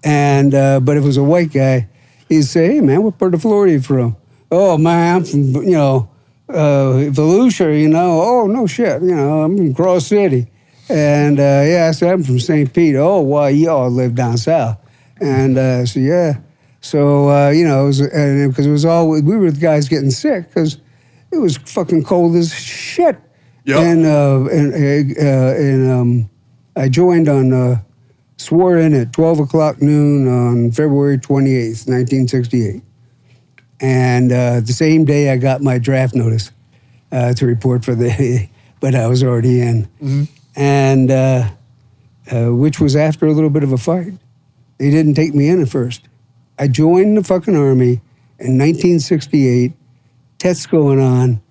And but if it was a white guy, he'd say, "Hey man, what part of Florida are you from?" "Oh man, I'm from Volusia, "Oh no shit, I'm from Cross City." And I said, "I'm from St. Pete." "Oh, well, y'all live down south." And I said, "Yeah." So it was, because it was all, we were the guys getting sick because it was fucking cold as shit. Yep. And I joined swore in at 12 o'clock noon on February 28th, 1968. And the same day I got my draft notice. to report for the, but I was already in. And which was after a little bit of a fight. They didn't take me in at first. I joined the fucking Army in 1968, tests going on,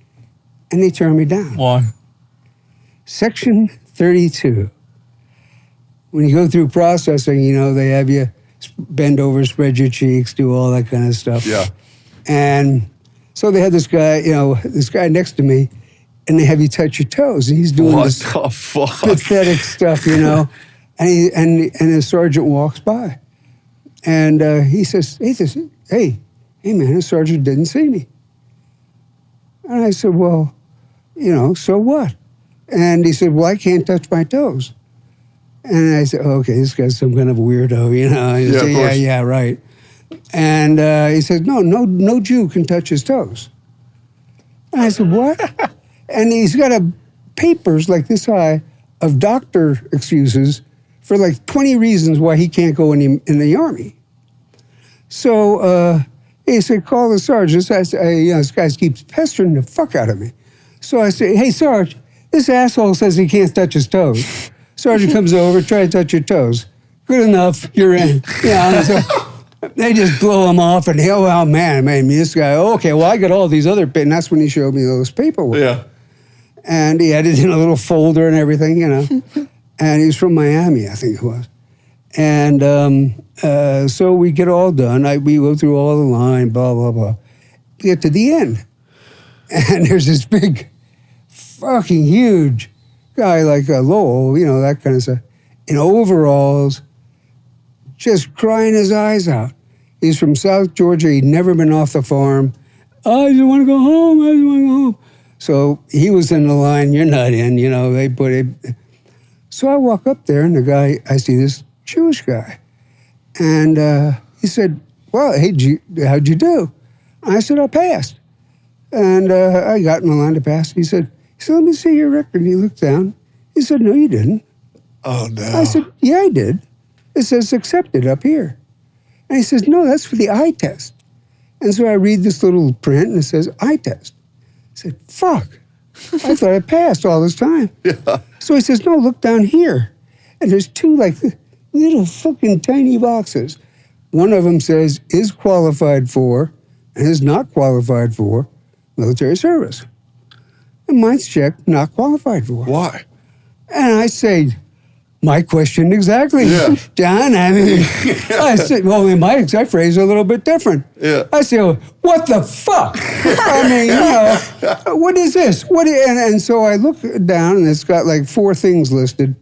and they turned me down. Why? Section 32. When you go through processing, you know, they have you bend over, spread your cheeks, do all that kind of stuff. Yeah. And so they had this guy next to me, and they have you touch your toes. And he's doing What this the fuck? pathetic stuff, you know. And the sergeant walks by, and he says, hey man, the sergeant didn't see me. And I said, well, you know, so what? And he said, well, I can't touch my toes. And I said, okay, this guy's some kind of weirdo, you know. And he said, yeah, right. And he said, no Jew can touch his toes. And I said, what? And he's got papers like this high of doctor excuses for like 20 reasons why he can't go in the Army. So he said, call the sergeant. I said, this guy keeps pestering the fuck out of me. So I said, hey, Sarge, this asshole says he can't touch his toes. Sergeant comes over, try to touch your toes. Good enough, you're in. Yeah, so they just blow him off, and oh man, this guy, okay, well, I got all these other, and that's when he showed me those paperwork. Yeah. And he had it in a little folder and everything, you know. And he's from Miami, I think it was. And so we get all done. We go through all the line, blah, blah, blah. We get to the end. And there's this big, fucking huge guy like Lowell, you know, that kind of stuff, in overalls, just crying his eyes out. He's from South Georgia. He'd never been off the farm. I just want to go home. I just want to go home. So he was in the line. You're not in, you know. They put it. So I walk up there, and I see this Jewish guy. And he said, well, hey, how'd you do? I said, I passed. And I got in the line to pass. He said, let me see your record. And he looked down. He said, no, you didn't. Oh, no. I said, yeah, I did. It says accepted up here. And he says, no, that's for the eye test. And so I read this little print, and it says eye test. I said, fuck. I thought I passed all this time. Yeah. So he says, no, look down here. And there's two like little fucking tiny boxes. One of them says, is qualified for and is not qualified for military service. And mine's checked, not qualified for. Why? And I say, my question exactly, Yeah. John. I mean, I said, well, my exact phrase is a little bit different. Yeah. I say, well, what the fuck? I mean, you know, what is this? And so I look down, and it's got like 4 things listed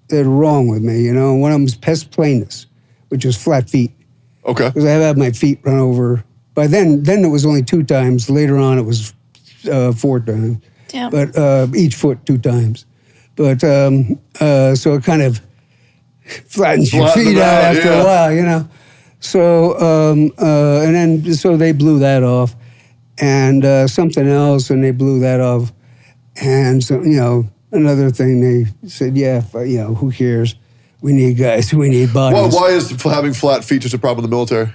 that are wrong with me. You know, one of them is pes planus, which is flat feet. Okay. Because I have had my feet run over. By then it was only 2 times. Later on, it was 4 times. Damn. But each foot 2 times. But so it kind of flattens your Flatten feet them out out, after yeah. a while, you know. So and then so they blew that off, and something else, and they blew that off, and so you know another thing they said, yeah, you know, who cares? We need guys. We need bodies. Why is having flat feet just a problem in the military?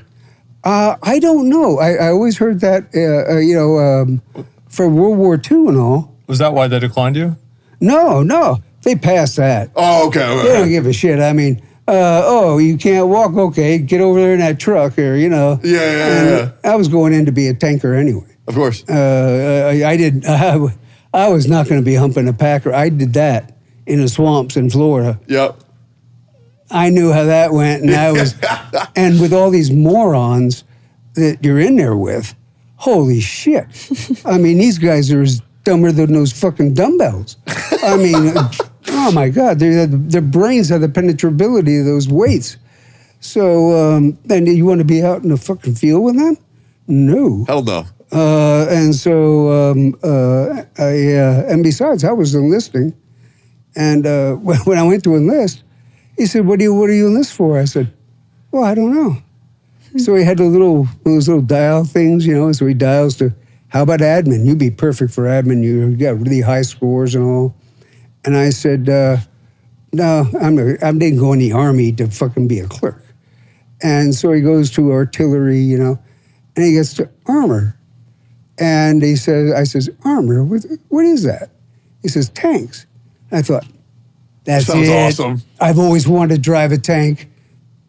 I don't know. I always heard that you know for World War II and all. Was that why they declined you? No, they passed that. Oh, okay. They don't give a shit. I mean, you can't walk? Okay, get over there in that truck, or you know. Yeah. I was going in to be a tanker anyway. Of course. I was not going to be humping a packer. I did that in the swamps in Florida. Yep. I knew how that went, and I was, and with all these morons that you're in there with, holy shit! I mean, these guys are as dumber than those fucking dumbbells. I mean, oh my God, their brains have the penetrability of those weights. So, and you want to be out in the fucking field with them? No. Hell no. And so, and besides, I was enlisting, and when I went to enlist, he said, "What do you enlist for?" I said, "Well, I don't know." So he had those little dial things, you know. So he dials to, "How about admin? You'd be perfect for admin. You got really high scores and all." And I said, "No, I didn't go in the Army to fucking be a clerk." And so he goes to artillery, you know, and he gets to armor. And I says, armor, what is that? He says, tanks. I thought, that's Sounds it. awesome. I've always wanted to drive a tank.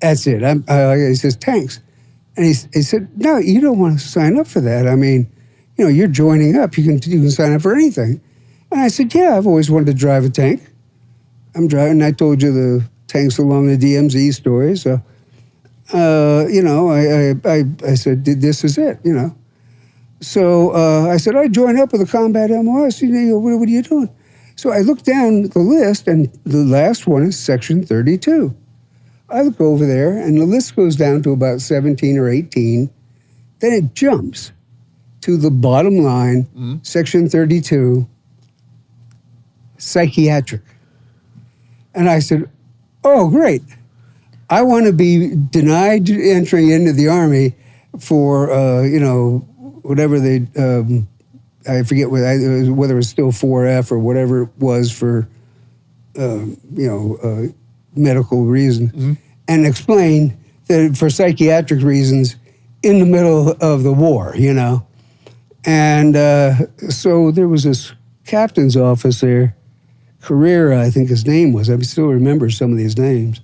That's it. He says, tanks. And he said, no, you don't want to sign up for that. I mean, you're joining up. You can sign up for anything. And I said, yeah, I've always wanted to drive a tank. I'm driving. I told you the tanks along the DMZ story. So, I said, this is it, So I said, I joined up with the Combat MOS. What are you doing? So I looked down the list, and the last one is Section 32. I look over there, and the list goes down to about 17 or 18. Then it jumps to the bottom line, Section 32, psychiatric. And I said, oh, great. I want to be denied entry into the Army for, whatever they, I forget whether it was still 4F or whatever it was for, medical reason, and explain that for psychiatric reasons in the middle of the war, And so there was this captain's office there, Carrera, I think his name was. I still remember some of these names.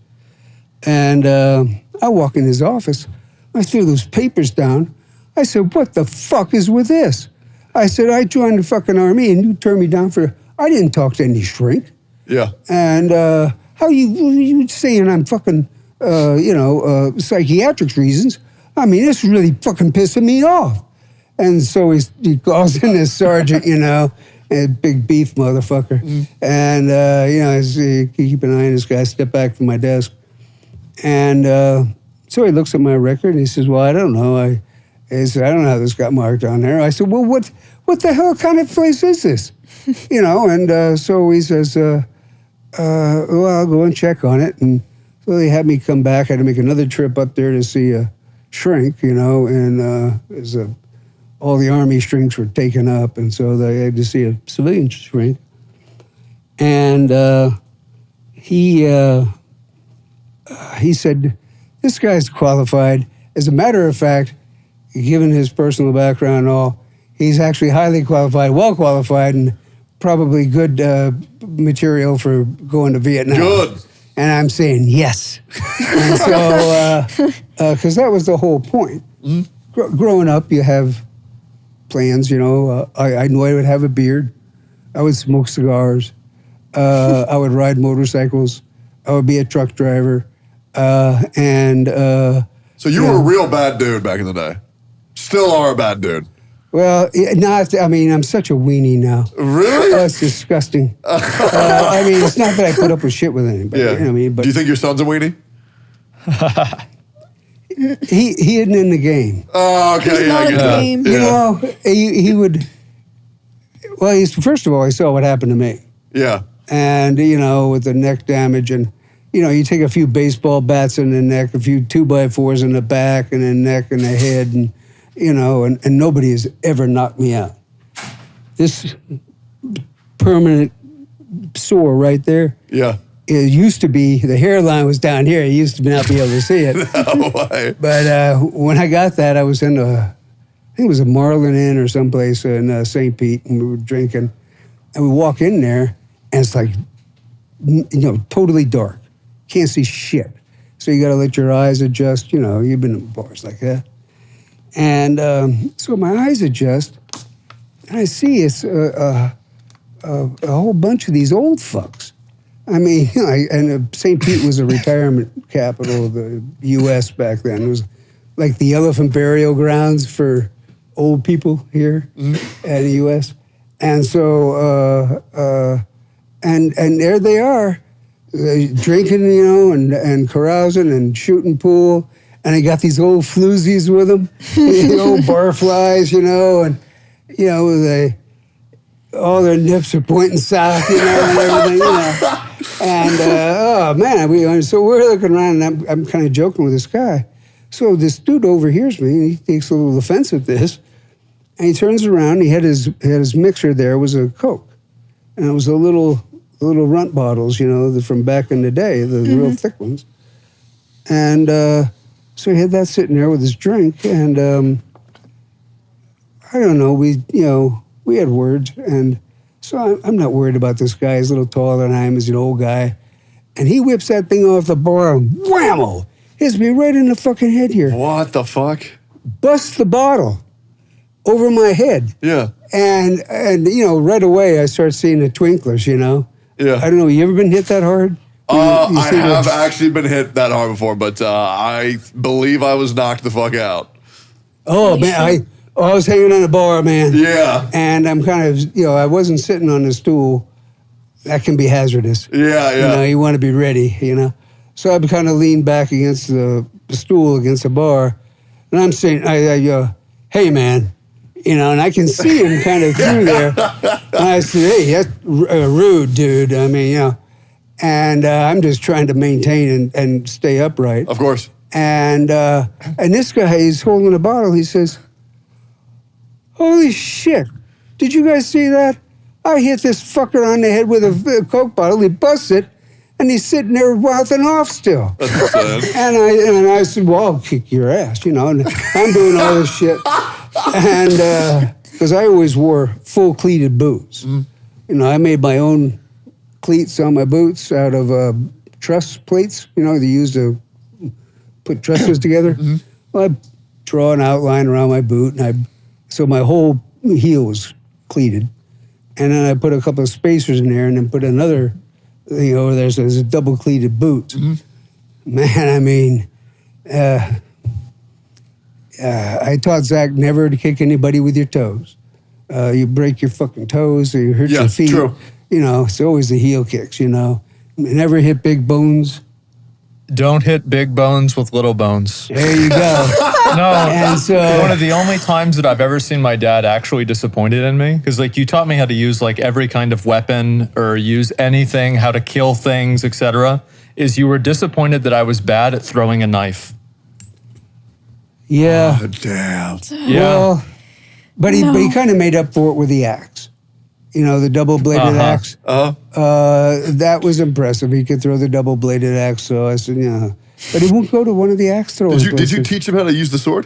And I walk in his office. I threw those papers down. I said, what the fuck is with this? I said, I joined the fucking Army and you turned me down for, I didn't talk to any shrink. Yeah. And how you saying I'm fucking, psychiatric reasons? I mean, this is really fucking pissing me off. And so he calls in this sergeant, a big beef motherfucker. And, I say, keep an eye on this guy, step back from my desk. And so he looks at my record and he says, well, I don't know. He said, I don't know how this got marked on there. I said, well, what the hell kind of place is this? And so he says, well, I'll go and check on it. And so they had me come back. I had to make another trip up there to see a shrink, and all the Army shrinks were taken up. And so they had to see a civilian shrink. And he said, this guy's qualified. As a matter of fact, given his personal background and all, he's actually highly qualified, well qualified, and probably good material for going to Vietnam. Good. And I'm saying yes. And so, because that was the whole point. Growing up, you have plans, I knew I would have a beard. I would smoke cigars. I would ride motorcycles. I would be a truck driver. So you were a real bad dude back in the day. Still are a bad dude. Well, I'm such a weenie now. Really? Oh, it's disgusting. It's not that I put up with shit with anybody. Yeah. But do you think your son's a weenie? he isn't in the game. Oh, okay. He's not in the game. He would. Well, first of all, he saw what happened to me. Yeah. And with the neck damage, and you take a few baseball bats in the neck, a few 2x4s in the back, and the neck and the head, and and nobody has ever knocked me out. This permanent sore right there. Yeah. It used to be, the hairline was down here. You used to not be able to see it. No way. But when I got that, I was in I think it was a Marlin Inn or someplace in St. Pete, and we were drinking. And we walk in there, and it's like, totally dark. Can't see shit. So you got to let your eyes adjust. You've been in bars like that. And so my eyes adjust, and I see it's a whole bunch of these old fucks. And St. Pete was a retirement capital of the U.S. back then. It was like the elephant burial grounds for old people here in the U.S. And so, and there they are, drinking, and carousing and shooting pool. And they got these old floozies with them, the old barflies, and, all their nips are pointing south, and everything, And, so we're looking around, and I'm kind of joking with this guy. So this dude overhears me, and he takes a little offense at this. And he turns around, and he had his mixer there, was a Coke. And it was the little runt bottles, from back in the day, the real thick ones. And so he had that sitting there with his drink, and I don't know. We had words, and so I'm not worried about this guy. He's a little taller than I am. He's an old guy, and he whips that thing off the bar and whammo, hits me right in the fucking head here. What the fuck? Busts the bottle over my head. Yeah. And right away I start seeing the twinklers. Yeah. I don't know. You ever been hit that hard? You I see have the- actually been hit that hard before, but I believe I was knocked the fuck out. Oh man, I was hanging on the bar, man. Yeah. And I'm kind of, I wasn't sitting on the stool. That can be hazardous. Yeah. You want to be ready, So I kind of leaned back against the stool, against the bar. And I'm saying, I go, hey, man. And I can see him kind of through there. And I said, hey, that's rude, dude. I mean, And I'm just trying to maintain and stay upright. Of course. And this guy, he's holding a bottle. He says, holy shit, did you guys see that? I hit this fucker on the head with a Coke bottle. He busts it, and he's sitting there mouthing off still. That's sad. And I said, well, I'll kick your ass, And I'm doing all this shit. And because I always wore full cleated boots. I made my own cleats on my boots out of truss plates, they used to put trusses together. Well, I draw an outline around my boot, so my whole heel was cleated. And then I put a couple of spacers in there and then put another thing over there, so there's a double cleated boot. Man, I mean, I taught Zach never to kick anybody with your toes. You break your fucking toes, or you hurt your feet. True. It's always the heel kicks, Never hit big bones. Don't hit big bones with little bones. There you go. No, And so, one of the only times that I've ever seen my dad actually disappointed in me, because you taught me how to use every kind of weapon or use anything, how to kill things, etc., is you were disappointed that I was bad at throwing a knife. yeah. Oh, damn. Well, but he kind of made up for it with the axe. The double-bladed axe. That was impressive. He could throw the double-bladed axe, so I said, yeah. But he won't go to one of the axe throwing Did you places. teach him how to use the sword?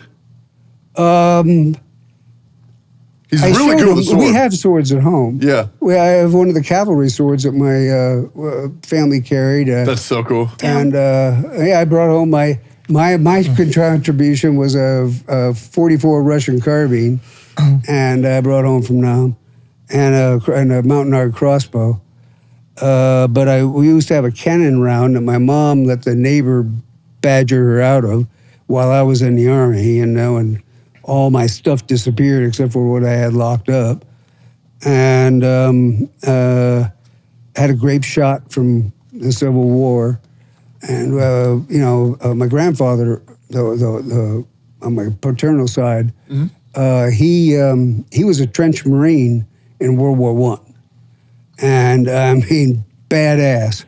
He's I really showed good him. with the sword. We have swords at home. Yeah. I have one of the cavalry swords that my family carried. That's so cool. And I brought home my contribution was a 44 Russian carbine, and I brought home from Nam, and a mountain guard crossbow. But we used to have a cannon round that my mom let the neighbor badger her out of while I was in the Army, and all my stuff disappeared except for what I had locked up. And had a grape shot from the Civil War. And, my grandfather, on my paternal side, he was a trench Marine in World War I. And, I mean, badass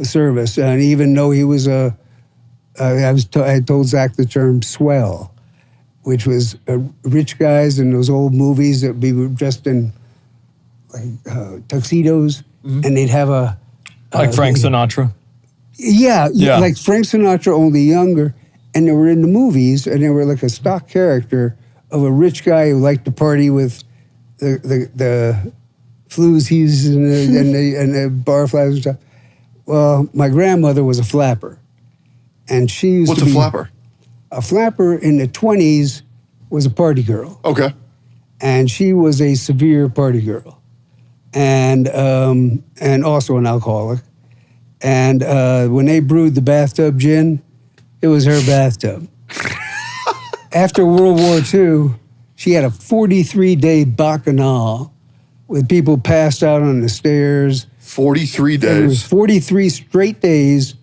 service. And even though he was I told Zach the term swell, which was rich guys in those old movies that be dressed in tuxedos, and they'd have Like Frank Sinatra. Yeah, Yeah. like Frank Sinatra, only younger. And they were in the movies, and they were like a stock character of a rich guy who liked to party with the floozies and the barflies and stuff. Well, my grandmother was a flapper. And she used What's to a be... flapper? A flapper in the 20s was a party girl. Okay. And she was a severe party girl. And also an alcoholic. And when they brewed the bathtub gin, it was her bathtub. After World War II, she had a 43-day bacchanal with people passed out on the stairs. 43 It was days. 43 straight days.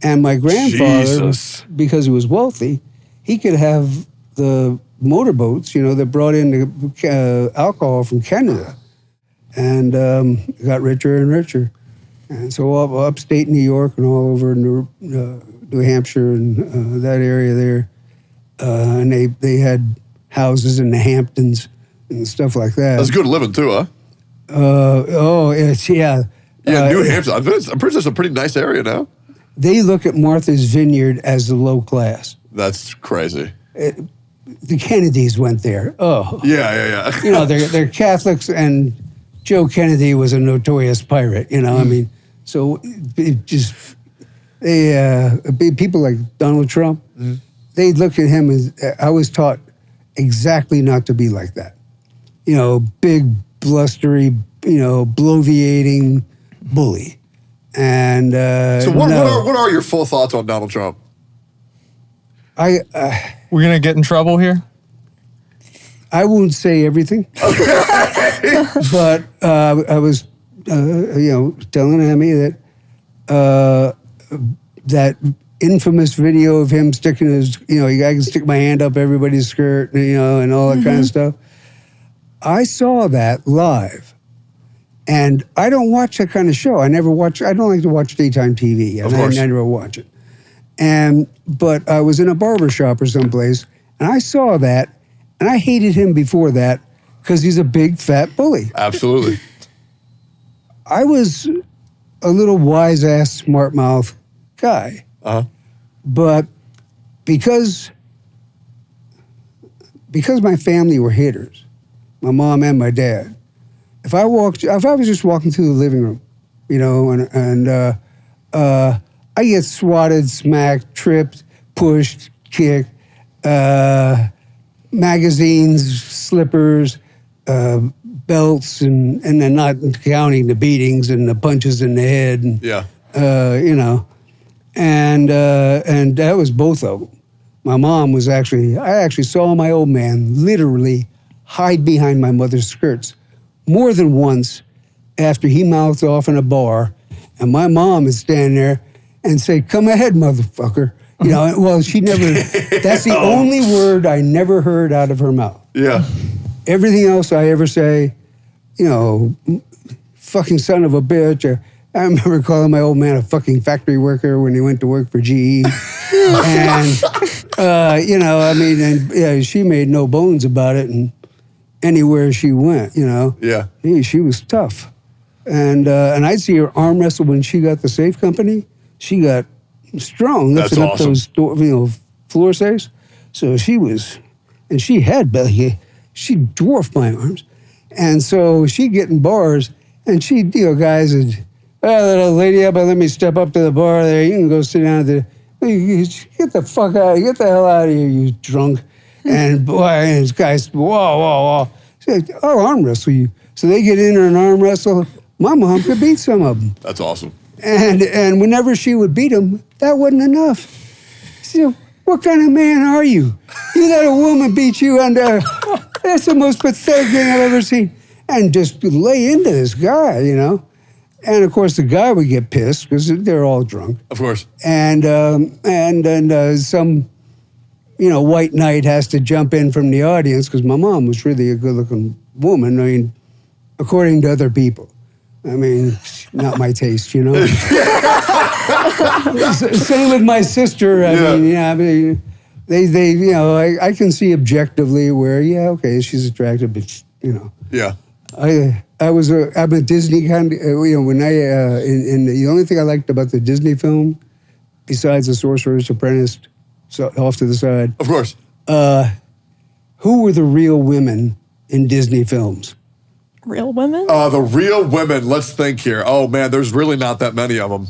And my grandfather, Jesus. because he was wealthy, he could have the motorboats, that brought in the alcohol from Canada. And got richer and richer. And so upstate New York and all over New Hampshire and that area there. And they had houses in the Hamptons and stuff like that. That's good living too, huh? It's, yeah. Yeah, New Hampshire. I'm pretty sure it's a pretty nice area now. They look at Martha's Vineyard as the low class. That's crazy. the Kennedys went there. Oh, Yeah. you know, they're Catholics, and Joe Kennedy was a notorious pirate. You know, I mean, so it just people like Donald Trump, they look at him as I was taught exactly not to be like that. You know, big, blustery, you know, bloviating bully. And So what are your full thoughts on Donald Trump? I We're gonna get in trouble here. I won't say everything, but I was, you know, telling Emmy that that infamous video of him sticking his, you know, I can stick my hand up everybody's skirt, you know, and all that kind of stuff. I saw that live, and I don't watch that kind of show. I don't like to watch daytime TV, and I never watch it. But I was in a barber shop or someplace, and I saw that, and I hated him before that because he's a big fat bully. Absolutely. I was a little wise ass, smart mouth guy, but because my family were hitters, my mom and my dad. If I was just walking through the living room, you know, and I get swatted, smacked, tripped, pushed, kicked, magazines, slippers, belts, and then not counting the beatings and the punches in the head, and you know, and that was both of them. My mom was I actually saw my old man literally hide behind my mother's skirts more than once after he mouthed off in a bar, and my mom is standing there and say, "Come ahead, motherfucker." You know, well, she never, that's the only word I never heard out of her mouth. Yeah. Everything else I ever say, you know, fucking son of a bitch. I remember calling my old man a fucking factory worker when he went to work for GE. And, you know, I mean, and yeah, she made no bones about it, and anywhere she went, you know. Yeah. She was tough. And I'd see her arm wrestle when she got the safe company. She got strong, lifting up those floor safes. So she was, and she had belly. She dwarfed my arms. And so she'd get in bars, and she'd, you know, guys would, that old lady up, let me step up to the bar there. You can go sit down at the, get the fuck out, get the hell out of here, you drunk. And boy, and this guy said, whoa. She said, I'll arm wrestle you. So they get in there and arm wrestle. My mom could beat some of them. That's awesome. And whenever she would beat him, that wasn't enough. She said, what kind of man are you? You let a woman beat you under. That's the most pathetic thing I've ever seen. And just lay into this guy, you know. And of course, the guy would get pissed because they're all drunk. Of course. And some, you know, white knight has to jump in from the audience because my mom was really a good-looking woman. I mean, according to other people. I mean, not my taste, you know. Same with my sister. I mean, they, you know, I can see objectively where, yeah, okay, she's attractive, but you know. Yeah. I'm a Disney kind of, you know, when the only thing I liked about the Disney film, besides The Sorcerer's Apprentice, so off to the side. Of course. Who were the real women in Disney films? Real women? The real women. Let's think here. Oh man, there's really not that many of them.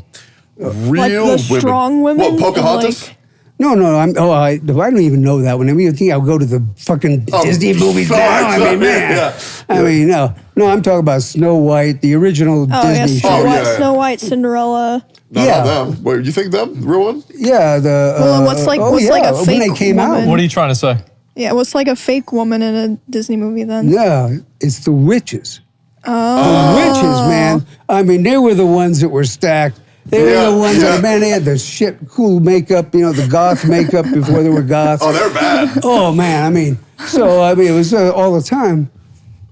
Real like the women. strong women? What, Pocahontas? Like, No, I don't even know that one. I mean, you think I'll go to the fucking Disney movies sorry, now? I mean, man. Yeah. I mean, no, I'm talking about Snow White, the original Disney show. Snow White, Cinderella. Not them. Wait, you think them? Real one? Yeah, Well, what's like a fake when they came woman? out. What are you trying to say? Yeah, what's like a fake woman in a Disney movie then? No, it's the witches. The witches, man. I mean, they were the ones that were stacked. They were the ones that, man, they had the shit cool makeup, you know, the goth makeup before they were goths. Oh, they're bad. Oh, man, I mean, it was all the time.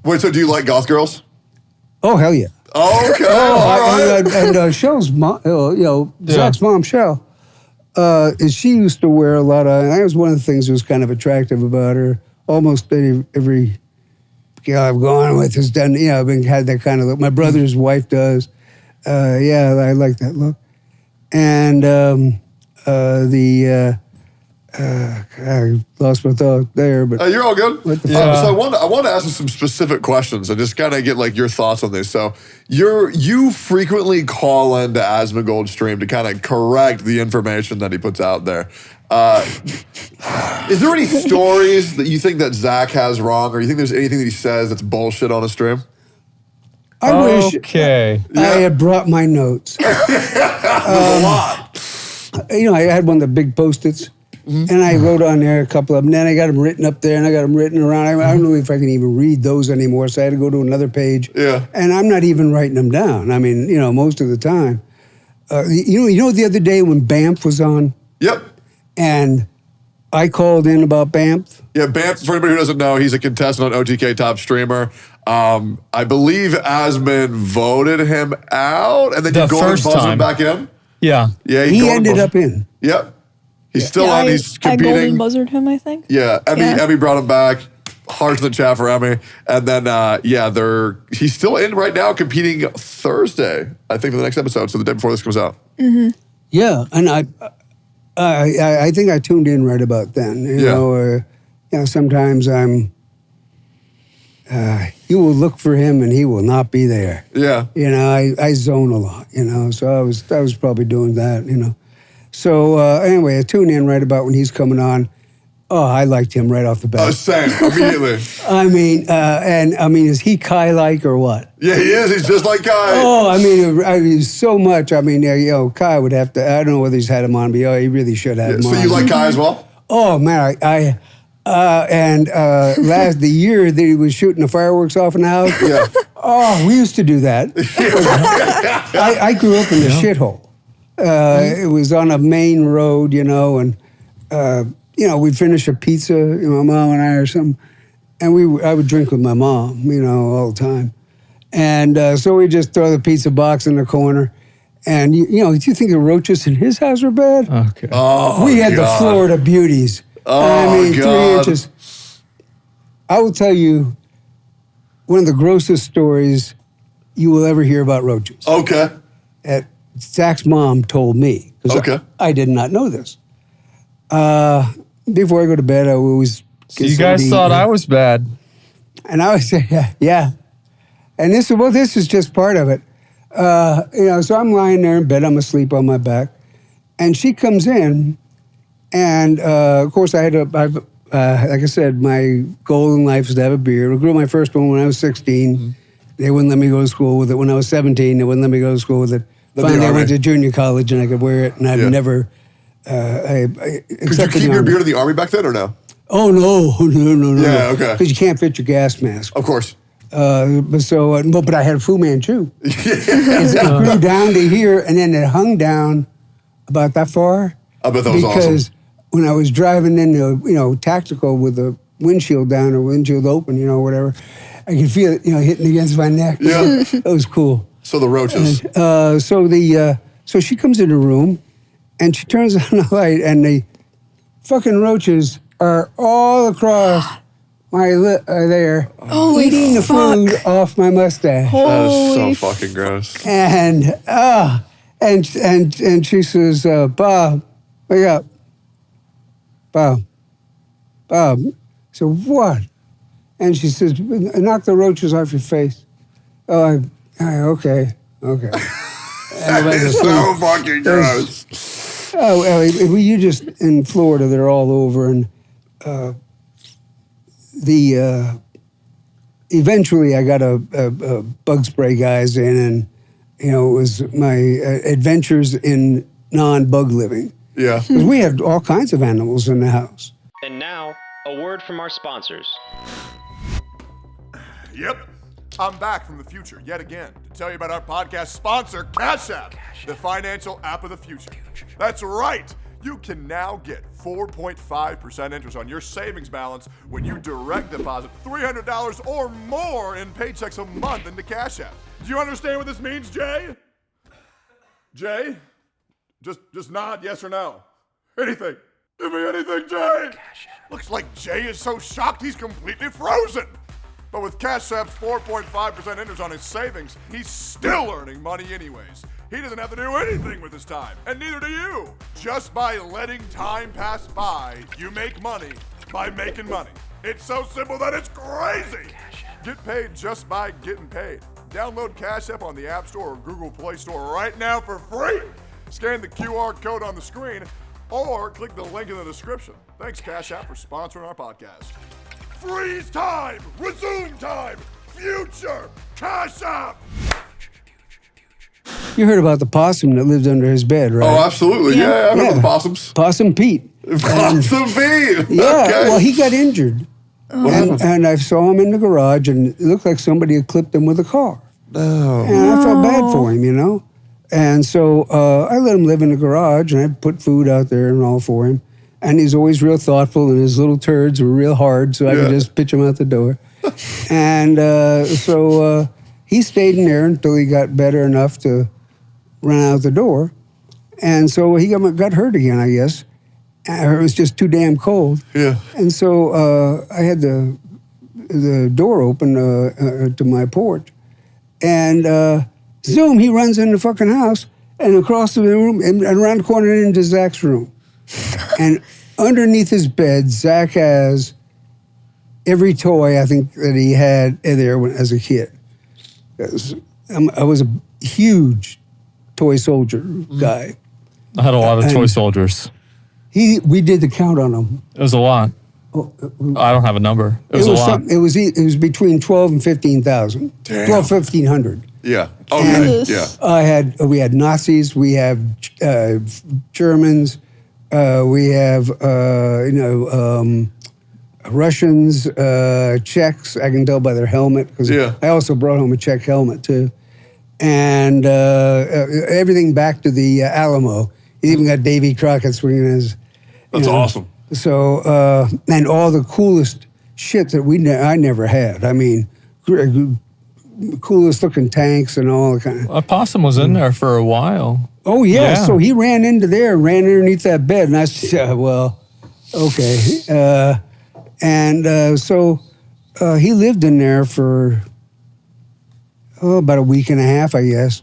Wait, so do you like goth girls? Oh, hell yeah. Okay, all right. And Shell's mom, you know, Zach's mom, Shell, she used to wear a lot of, and that was one of the things that was kind of attractive about her. Almost every girl I've gone with has done, you know, had that kind of look. My brother's wife does. Yeah, I like that look. And I lost my thought there, but You're all good. Yeah. So I want to ask you some specific questions and just kind of get like your thoughts on this. So you frequently call into Asmongold stream to kind of correct the information that he puts out there. Is there any stories that you think that Zach has wrong, or you think there's anything that he says that's bullshit on a stream? I wish Okay. I had brought my notes. A lot. I had one of the big Post-its, and I wrote on there a couple of them. Then I got them written up there, and I got them written around. I don't know if I can even read those anymore, so I had to go to another page. Yeah. And I'm not even writing them down. I mean, most of the time. The other day when Banff was on, Yep. and I called in about Banff. Yeah, Banff, for anybody who doesn't know, he's a contestant on OTK Top Streamer. I believe Asmon voted him out, and then The you go and first buzz him time. back in. Yeah. Yeah, He go and ended buzz- up in. Yep. He's still on. He's I golden competing. buzzard him, I think. Yeah, Emmy Yeah. brought him back. Hearts in the chat for Emmy. And then, he's still in right now competing Thursday, I think, for the next episode, so the day before this comes out. Yeah, and I think I tuned in right about then. Sometimes I'm. You will look for him and he will not be there. Yeah. I zone a lot. So I was probably doing that. So anyway, I tuned in right about when he's coming on. Oh, I liked him right off the bat. Same, immediately. Is he Kai-like or what? Yeah, he is. He's just like Kai. Oh, so much. Kai would have to. I don't know whether he's had him on, but he really should have him So on. you like Kai as well? Oh man, last the year that he was shooting the fireworks off in the house. Yeah. Oh, we used to do that. I grew up in the shithole. It was on a main road, and we'd finish a pizza, my mom and I or something, and I would drink with my mom, all the time, and so we just throw the pizza box in the corner. And, do you think the roaches in his house were bad? Okay. Oh, We had God. the Florida beauties. Oh, 3 God. inches. I will tell you one of the grossest stories you will ever hear about roaches. Okay. Zach's mom told me. 'Cause Okay. I did not know this. Before I go to bed, I always So you guys thought I was bad. And I would say, yeah. And this is just part of it. So I'm lying there in bed, I'm asleep on my back, and she comes in, and of course like I said, my goal in life is to have a beard. I grew my first one when I was 16. Mm-hmm. They wouldn't let me go to school with it. When I was 17, they wouldn't let me go to school with it. Finally, I went to junior college and I could wear it, and I've never. Could you keep your beard in the Army back then or no? Oh no! Yeah, okay. Because you can't fit your gas mask. Of course. But I had a Fu Manchu. It grew down to here, and then it hung down about that far. I bet that was because awesome. When I was driving in tactical with the windshield down or windshield open, whatever, I could feel it, hitting against my neck. Yeah. It was cool. So the roaches. So she comes in the room, and she turns on the light, and the fucking roaches are all across my there, eating the food off my mustache. That is so fucking gross. And she says, Bob, wake up. Bob. So what? And she says, knock the roaches off your face. Oh, okay. That is so fucking gross. You just in Florida, they're all over, and eventually I got a bug spray guys in, and it was my adventures in non-bug living. Yeah. 'Cause we had all kinds of animals in the house. And now, a word from our sponsors. Yep. I'm back from the future yet again to tell you about our podcast sponsor, Cash App, the financial app of the future. That's right. You can now get 4.5% interest on your savings balance when you direct deposit $300 or more in paychecks a month into Cash App. Do you understand what this means, Jay? Jay? Just nod yes or no. Anything. Give me anything, Jay. Looks like Jay is so shocked he's completely frozen. But with Cash App's 4.5% interest on his savings, he's still earning money anyways. He doesn't have to do anything with his time, and neither do you. Just by letting time pass by, you make money by making money. It's so simple that it's crazy. Get paid just by getting paid. Download Cash App on the App Store or Google Play Store right now for free. Scan the QR code on the screen or click the link in the description. Thanks, Cash App, for sponsoring our podcast. Freeze time! Resume time! Future! Cash App! You heard about the possum that lived under his bed, right? Oh, absolutely. Yeah, I remember the possums. Possum Pete. Possum Pete. Yeah, Okay. well, he got injured. And I saw him in the garage, and it looked like somebody had clipped him with a car. No. And I felt bad for him, you know? And so I let him live in the garage, and I put food out there and all for him. And he's always real thoughtful, and his little turds were real hard, so I could just pitch him out the door. And so he stayed in there until he got better enough to run out the door. And so he got hurt again, I guess. It was just too damn cold. Yeah. And so I had the door open to my porch. And zoom, he runs in the fucking house and across the room and around the corner into Zach's room. And underneath his bed, Zach has every toy I think that he had there as a kid. I was a huge toy soldier guy. I had a lot of toy soldiers. We did the count on them. It was a lot. I don't have a number. It was a lot. It was between 12 and 15,000. Damn. 12, 1,500. Yeah. Okay. And yeah. we had Nazis, we have Germans, we have Russians, Czechs. I can tell by their helmet because I also brought home a Czech helmet too, and everything back to the Alamo. He even got Davy Crockett swinging his. That's awesome. So and all the coolest shit that I never had. I mean, coolest looking tanks and all kind of. A possum was in there for a while. Oh yeah, so he ran into there, ran underneath that bed, and I said, well, okay. So he lived in there for about a week and a half, I guess.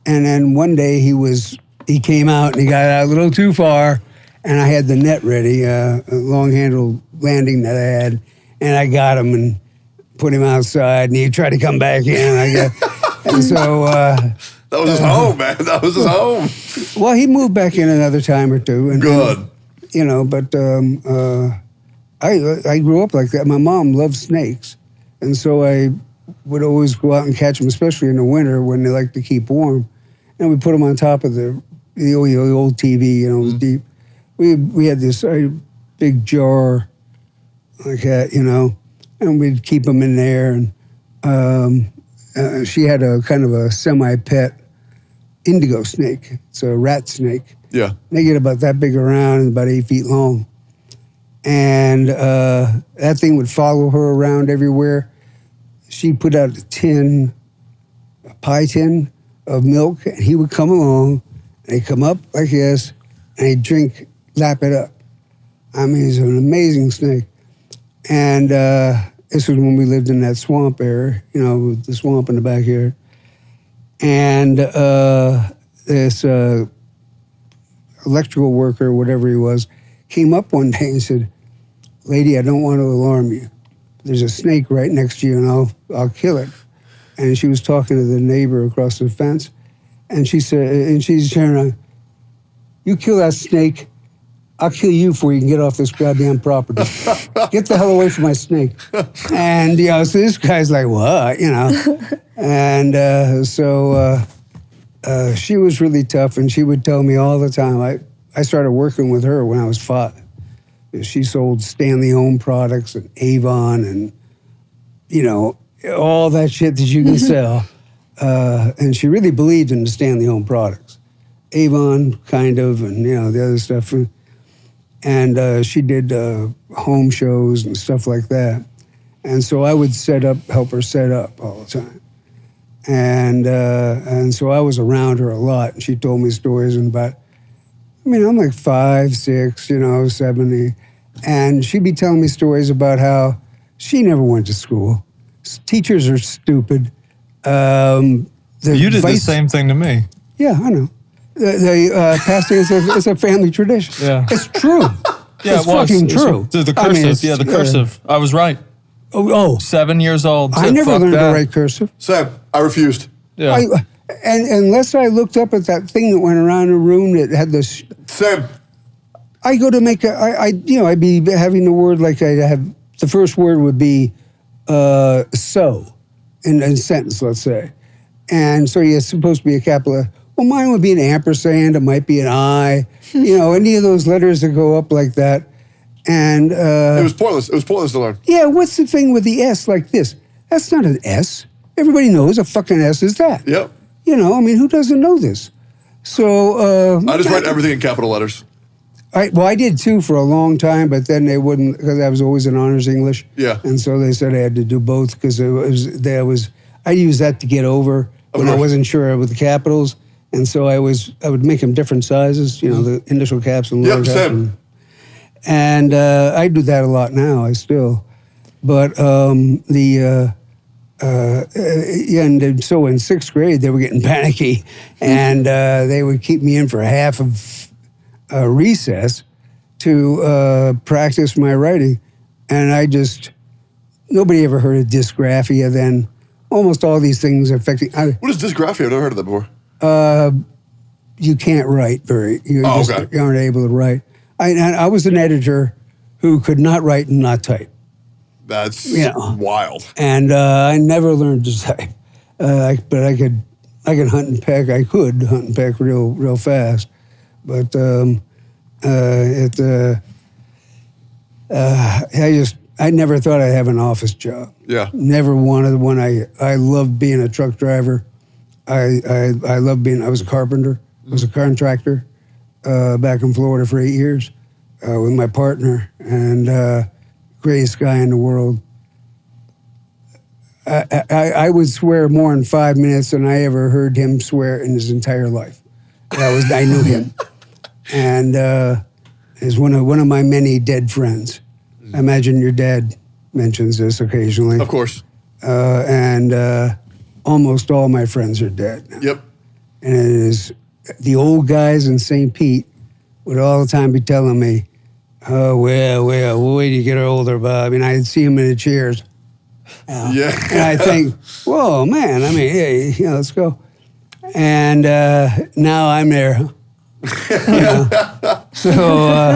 And then one day he came out and he got out a little too far, and I had the net ready, a long-handled landing that I had, and I got him and put him outside, and he tried to come back in. And so that was his home, man. That was his home. Well, he moved back in another time or two. And, Good. But I grew up like that. My mom loved snakes, and so I would always go out and catch them, especially in the winter when they like to keep warm. And we put them on top of the old TV, it was deep. We had this big jar like that, and we'd keep them in there. And she had a kind of a semi-pet indigo snake. It's a rat snake. Yeah. They get about that big around and about 8 feet long. And that thing would follow her around everywhere. She put out a pie tin of milk, and he would come along, and he'd come up like this, and he'd lap it up. I mean, he's an amazing snake. And this was when we lived in that swamp area, with the swamp in the backyard. And this electrical worker, whatever he was, came up one day and said, "Lady, I don't want to alarm you. There's a snake right next to you, and I'll kill it." And she was talking to the neighbor across the fence, and she said, and she's turning around, "You kill that snake, I'll kill you before you can get off this goddamn property. Get the hell away from my snake." And, so this guy's like, what, And so she was really tough, and she would tell me all the time. I started working with her when I was 5. She sold Stanley Home products and Avon and, all that shit that you can sell. And she really believed in the Stanley Home products. Avon, kind of, and, the other stuff. And she did home shows and stuff like that. And so I would help her set up all the time. And so I was around her a lot. And she told me stories about, I'm like 5, 6, 70. And she'd be telling me stories about how she never went to school. Teachers are stupid. You did the same thing to me. Yeah, I know. The passing is a family tradition. Yeah. It's true. Yeah, it's fucking true. The cursive. I mean, it's, the cursive. I was right. Oh, 7 years old. I said, never "Fuck learned that." to write cursive. Sam, I refused. Yeah. And unless I looked up at that thing that went around the room that had this, Sam, I go to make I'd be having the word like I'd have, the first word would be so in a sentence, let's say. And so it's supposed to be a capital. Well, mine would be an ampersand, it might be an I, any of those letters that go up like that. And it was pointless. It was pointless to learn. yeah, what's the thing with the S like this? That's not an S. Everybody knows a fucking S is that. Yep. Who doesn't know this? So I just write everything in capital letters. I did too for a long time, but then they wouldn't, because I was always in honors English. Yeah. And so they said I had to do both because I used that to get over when I wasn't sure with the capitals. And so I would make them different sizes, the initial caps and lower caps. Same. And I do that a lot now, I still. But and so in sixth grade, they were getting panicky, and they would keep me in for half of recess to practice my writing. And nobody ever heard of dysgraphia then. Almost all these things affecting. What is dysgraphia? I've never heard of that before. You can't write you okay. aren't able to write. I was an editor who could not write and not type. That's wild. And I never learned to type, but I could hunt and peck. I could hunt and peck real fast, but I never thought I'd have an office job. Yeah. Never wanted one. I loved being a truck driver. I was a carpenter. I was a contractor back in Florida for 8 years with my partner, and greatest guy in the world. I would swear more in 5 minutes than I ever heard him swear in his entire life. I knew him, and is one of my many dead friends. I imagine your dad mentions this occasionally. Of course. And almost all my friends are dead now. Yep. And it is the old guys in St. Pete would all the time be telling me, "Oh, well, wait till you get older, Bob." And I'd see them in the chairs. Yeah. And I think, whoa, man, hey, let's go. And now I'm there. So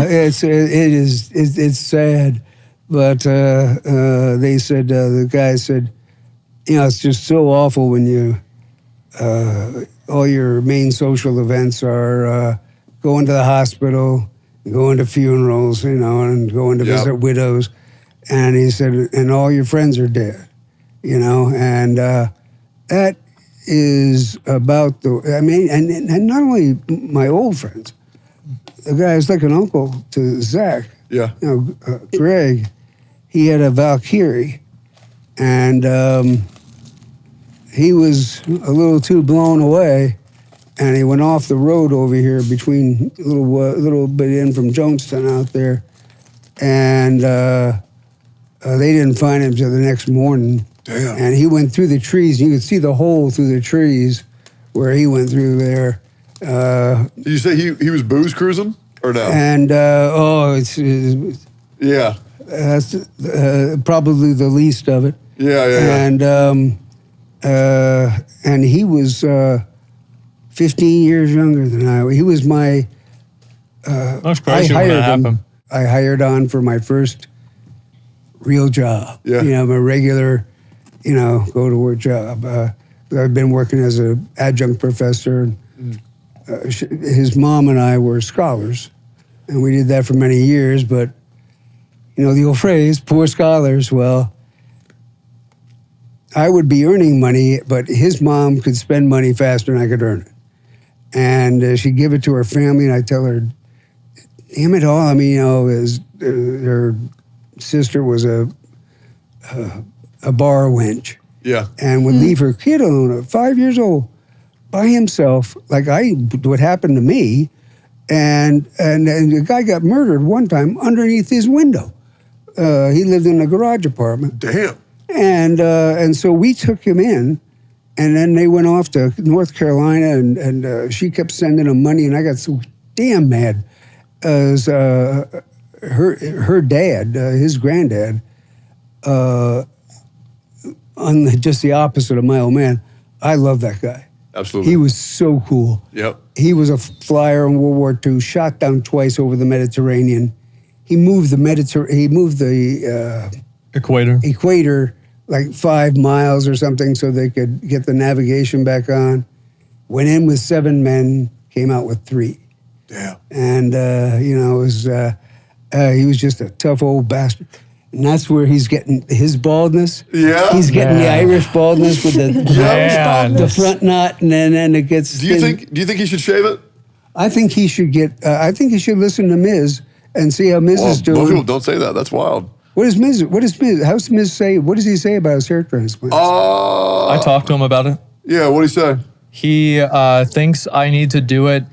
it's sad. But they said, the guy said, it's just so awful when you, all your main social events are going to the hospital, going to funerals, and going to visit widows. And he said, and all your friends are dead, and that is about and not only my old friends, the guy's like an uncle to Zach. Yeah. Greg, he had a Valkyrie, and he was a little too blown away, and he went off the road over here between a little bit in from Jonestown out there, and they didn't find him till the next morning. Damn. And he went through the trees. You could see the hole through the trees where he went through there. Did you say he was booze cruising or no? And Yeah. that's probably the least of it. Yeah. And he was 15 years younger than I. He was my. That's crazy when that happened. I hired on for my first real job. Yeah. My regular, go to work job. I've been working as an adjunct professor. His mom and I were scholars, and we did that for many years. But the old phrase, "poor scholars." Well, I would be earning money, but his mom could spend money faster than I could earn it. And she'd give it to her family, and I'd tell her, damn it all. Her sister was a bar wench. Yeah. And would leave her kid alone at 5 years old by himself, like what happened to me. And the guy got murdered one time underneath his window. He lived in a garage apartment. Damn. And so we took him in, And then they went off to North Carolina, and she kept sending them money, and I got so damn mad. As her dad, his granddad, just the opposite of my old man. I love that guy. Absolutely. He was so cool. Yep. He was a flyer in World War II, shot down twice over the Mediterranean. He moved the equator like 5 miles or something so they could get the navigation back on. Went in with 7 men, came out with 3. Damn. And, it was, he was just a tough old bastard. And that's where he's getting his baldness. Yeah. He's getting the Irish baldness with the front knot, and then it gets. Do you think he should shave it? I think he should get. I think he should listen to Miz and see how Miz is doing. Most people don't say that. That's wild. What does Miz? How's Miz say? What does he say about his hair transplants? I talked to him about it. Yeah. What did he say? He thinks I need to do it.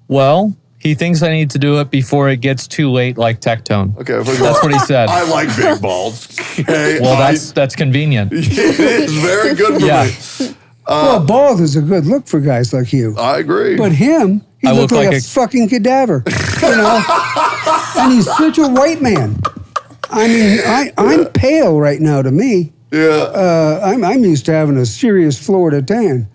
Well, he thinks I need to do it before it gets too late, like Tectone. Okay, that's what he said. I like big balls. Okay, well, that's convenient. It is very good for me. Well, bald is a good look for guys like you. I agree. But him, he looked like a fucking cadaver, and he's such a white man. I mean, I'm pale right now to me. Yeah. I'm used to having a serious Florida tan.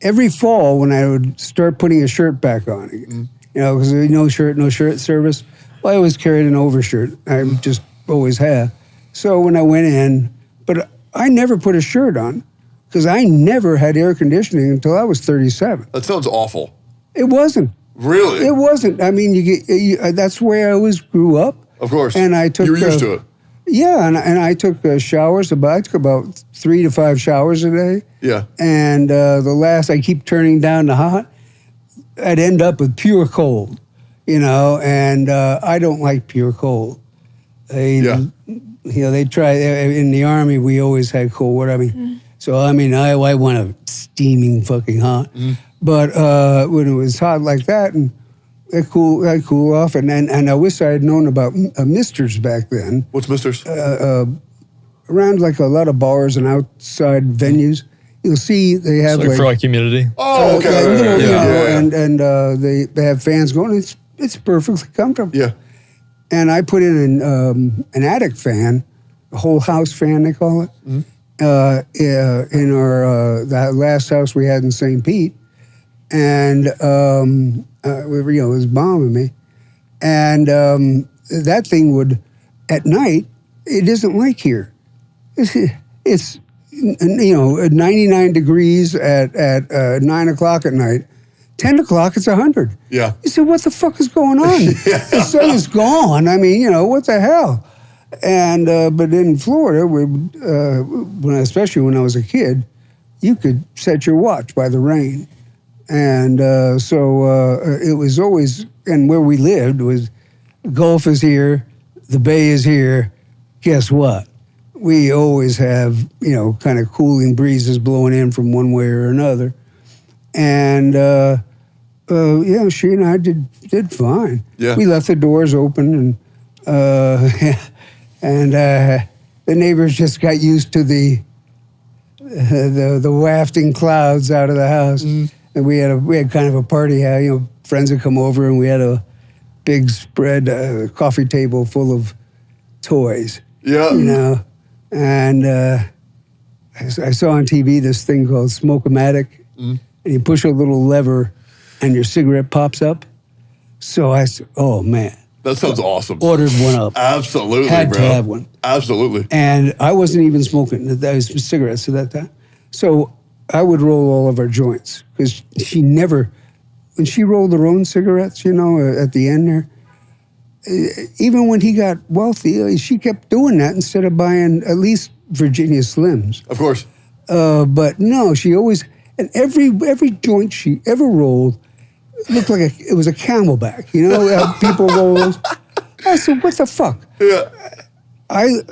Every fall when I would start putting a shirt back on again, because no shirt service, well, I always carried an overshirt. I just always have. So when I went in, but I never put a shirt on because I never had air conditioning until I was 37. That sounds awful. It wasn't. Really? It wasn't. I mean, that's the way I always grew up. Of course. And I took. You were used to it. Yeah, and I took showers. I took about 3 to 5 showers a day. Yeah. And the last, I keep turning down the hot. I'd end up with pure cold, and I don't like pure cold. They try, in the Army, we always had cold water. I want a steaming fucking hot. But when it was hot like that, and I'd cool off, and I wish I had known about misters back then. What's misters? Around like a lot of bars and outside venues, you'll see they have for humidity. Oh, okay. And they have fans going. It's perfectly comfortable. Yeah. And I put in an attic fan, a whole house fan they call it, in our the last house we had in St. Pete, and it was bombing me, and that thing would, at night, it isn't like here. It's 99 degrees at 9 o'clock at night. 10 o'clock, it's 100. Yeah. You said, what the fuck is going on? The sun is gone. I mean, what the hell? And but in Florida, especially when I was a kid, you could set your watch by the rain. And so it was always, and where we lived was, Gulf is here, the Bay is here. Guess what? We always have, kind of cooling breezes blowing in from one way or another. And, she and I did fine. Yeah. We left the doors open, and the neighbors just got used to the wafting clouds out of the house. And we had kind of a party. Friends would come over, and we had a big spread coffee table full of toys. Yeah. And I saw on TV this thing called Smoke-O-Matic, and you push a little lever, and your cigarette pops up. So I said, "Oh man, that sounds awesome." Ordered one up. Absolutely, had bro. to have one. Absolutely. And I wasn't even smoking. That was cigarettes at that time. So I would roll all of our joints because she never, when she rolled her own cigarettes, at the end there. Even when he got wealthy, she kept doing that instead of buying at least Virginia Slims. Of course. But no, she always, and every joint she ever rolled looked like it was a Camelback. How people roll those. I said, what the fuck? Yeah. I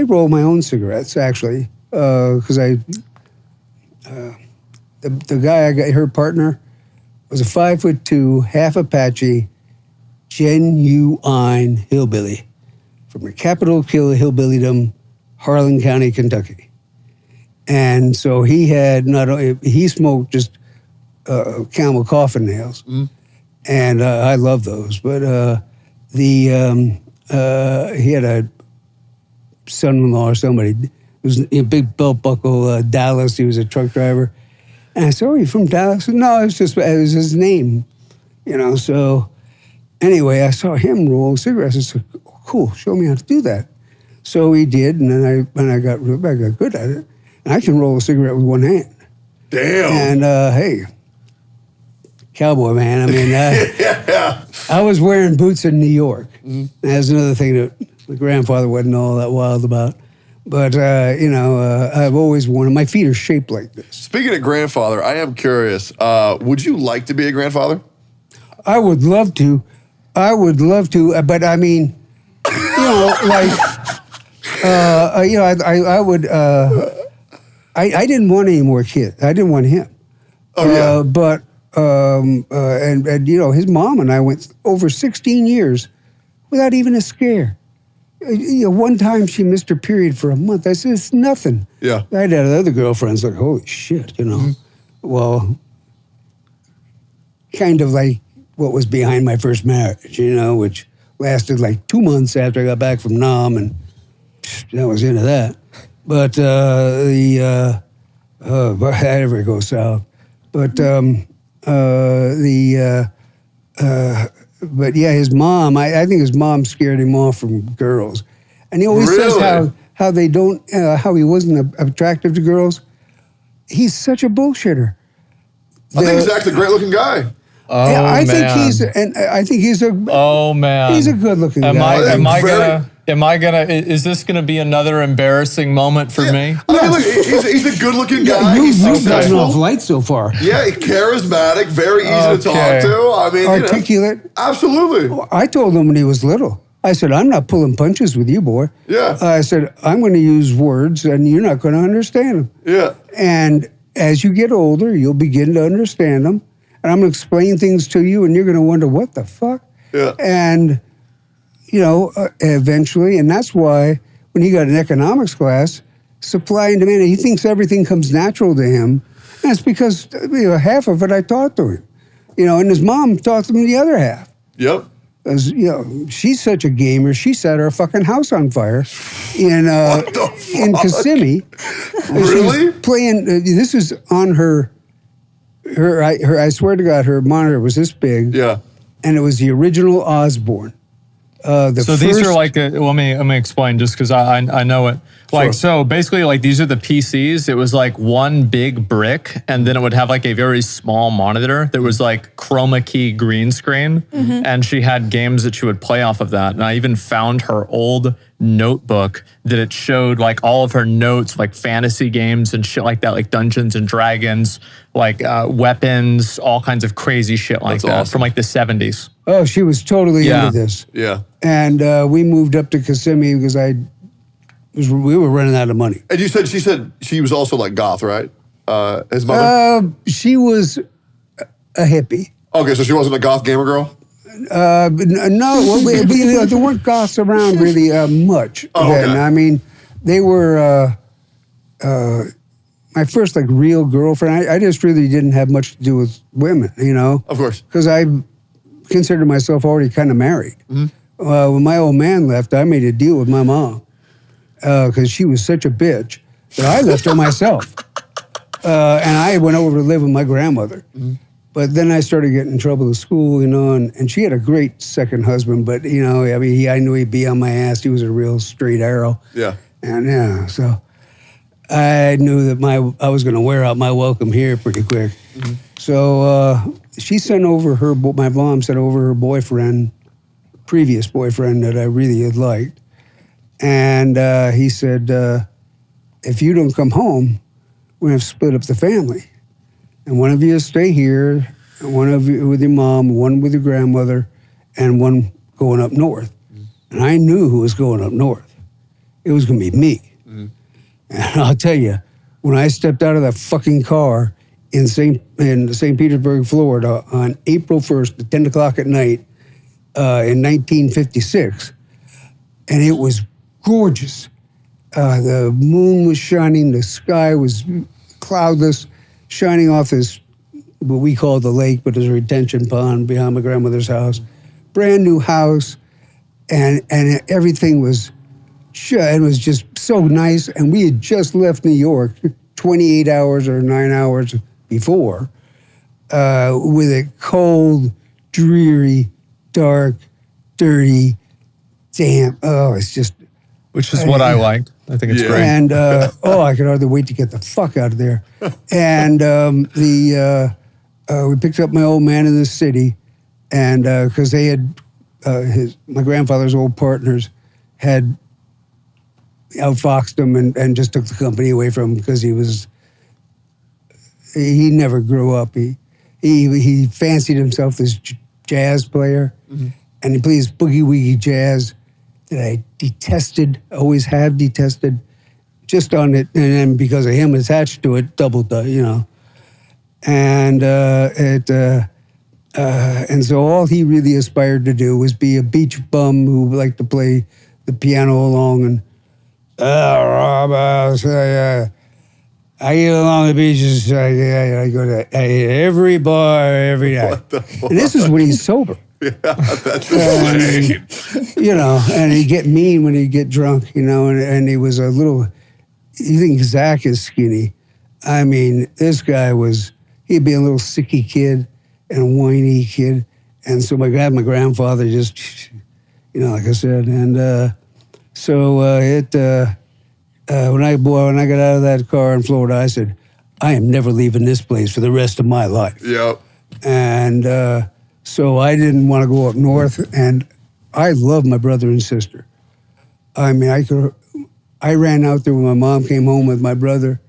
roll my own cigarettes, actually, because the guy I got, her partner, was a 5'2", half Apache, genuine hillbilly from the capital of hillbillydom, Harlan County, Kentucky. And so he had not only, he smoked just camel coffin nails. And I love those. But he had a son-in-law or somebody. It was a big belt buckle, Dallas. He was a truck driver. And I said, "Oh, you from Dallas?" No, it was his name, So anyway, I saw him roll cigarettes. I said, "Oh, cool, show me how to do that." So he did, and then I got good at it. And I can roll a cigarette with one hand. Damn. And hey, cowboy man. I mean, I was wearing boots in New York. That's another thing that my grandfather wasn't all that wild about. But, I've always wanted, my feet are shaped like this. Speaking of grandfather, I am curious. Would you like to be a grandfather? I would love to. But I mean, I would, I didn't want any more kids. I didn't want him. Oh, yeah. But his mom and I went over 16 years without even a scare. One time she missed her period for a month. I said, it's nothing. Yeah. I had other girlfriends like, holy shit, Well, kind of like what was behind my first marriage, which lasted like 2 months after I got back from Nam, and that was into that. But that ever goes south. But but yeah, his mom, I think his mom scared him off from girls. And he always says how they don't, how he wasn't attractive to girls. He's such a bullshitter. I think Zach's a great looking guy. Oh, yeah, I think man. he's a Oh man. he's a good looking guy. Is this gonna be another embarrassing moment for me? I mean, look, he's a good looking guy. You've He's gotten successful. off light so far. Yeah, charismatic, very easy to talk to. I mean, Articulate. Absolutely. I told him when he was little, I said, I'm not pulling punches with you, boy. Yeah. I said, I'm going to use words and you're not going to understand them. Yeah. And as you get older, you'll begin to understand them. And I'm going to explain things to you and you're going to wonder, what the fuck? Yeah. And, eventually, and that's why when he got an economics class, supply and demand, he thinks everything comes natural to him. And it's because half of it I taught to him. And his mom taught him the other half. Yep. As, she's such a gamer. She set her fucking house on fire in Kissimmee. Really? She was playing. This is on her. I swear to God, her monitor was this big. Yeah. And it was the original Osborne. These are like, let me explain just because I know it. Like, so basically, like, these are the PCs. It was like one big brick, and then it would have like a very small monitor that was like chroma key green screen. And she had games that she would play off of that. And I even found her old notebook that it showed like all of her notes, like fantasy games and shit like that, like Dungeons and Dragons, like weapons, all kinds of crazy shit like that awesome. from like the 70s. Oh, she was totally into this. Yeah. And we moved up to Kissimmee because we were running out of money. And she said she was also like goth, right? His mother? She was a hippie. Okay, so she wasn't a goth gamer girl? No, there weren't goths around really much then. Okay. I mean, they were my first like real girlfriend. I just really didn't have much to do with women, Of course. because I considered myself already kind of married. When my old man left, I made a deal with my mom because she was such a bitch that I left her myself. And I went over to live with my grandmother. But then I started getting in trouble at school, and she had a great second husband, but, I knew he'd be on my ass. He was a real straight arrow. Yeah. And so I knew that I was going to wear out my welcome here pretty quick. So she sent over my mom sent over her boyfriend, previous boyfriend that I really had liked. And he said, if you don't come home, we're going to split up the family. And one of you stay here, and one of you with your mom, one with your grandmother, and one going up north. And I knew who was going up north. It was going to be me. And I'll tell you, when I stepped out of that fucking car in St. Petersburg, Florida, on April 1st at 10 o'clock at night in 1956, and it was gorgeous. The moon was shining, the sky was cloudless, shining off this, what we call the lake, but is a retention pond behind my grandmother's house. Brand new house, and everything was, it was just so nice. And we had just left New York 28 hours or 9 hours before, with a cold, dreary, dark, dirty, damp. Oh, it's just. Which is what I like. I think it's great. And I could hardly wait to get the fuck out of there. And we picked up my old man in the city, and because they had my grandfather's old partners had outfoxed him and just took the company away from him because he never grew up. He fancied himself this jazz player, and he plays boogie woogie jazz that I detested, always have detested, just on it, and then because of him attached to it, doubled the, and and so all he really aspired to do was be a beach bum who liked to play the piano along and I get along the beaches. I go to every bar every night, and this is when he's sober. Yeah, that's insane. And he'd get mean when he'd get drunk, and he was a little, you think Zach is skinny. I mean, this guy he'd be a little sicky kid and a whiny kid. And so my grandfather just, like I said, and when I got out of that car in Florida, I said, I am never leaving this place for the rest of my life. Yep. And, so I didn't want to go up north, and I love my brother and sister. I mean, I ran out there when my mom came home with my brother,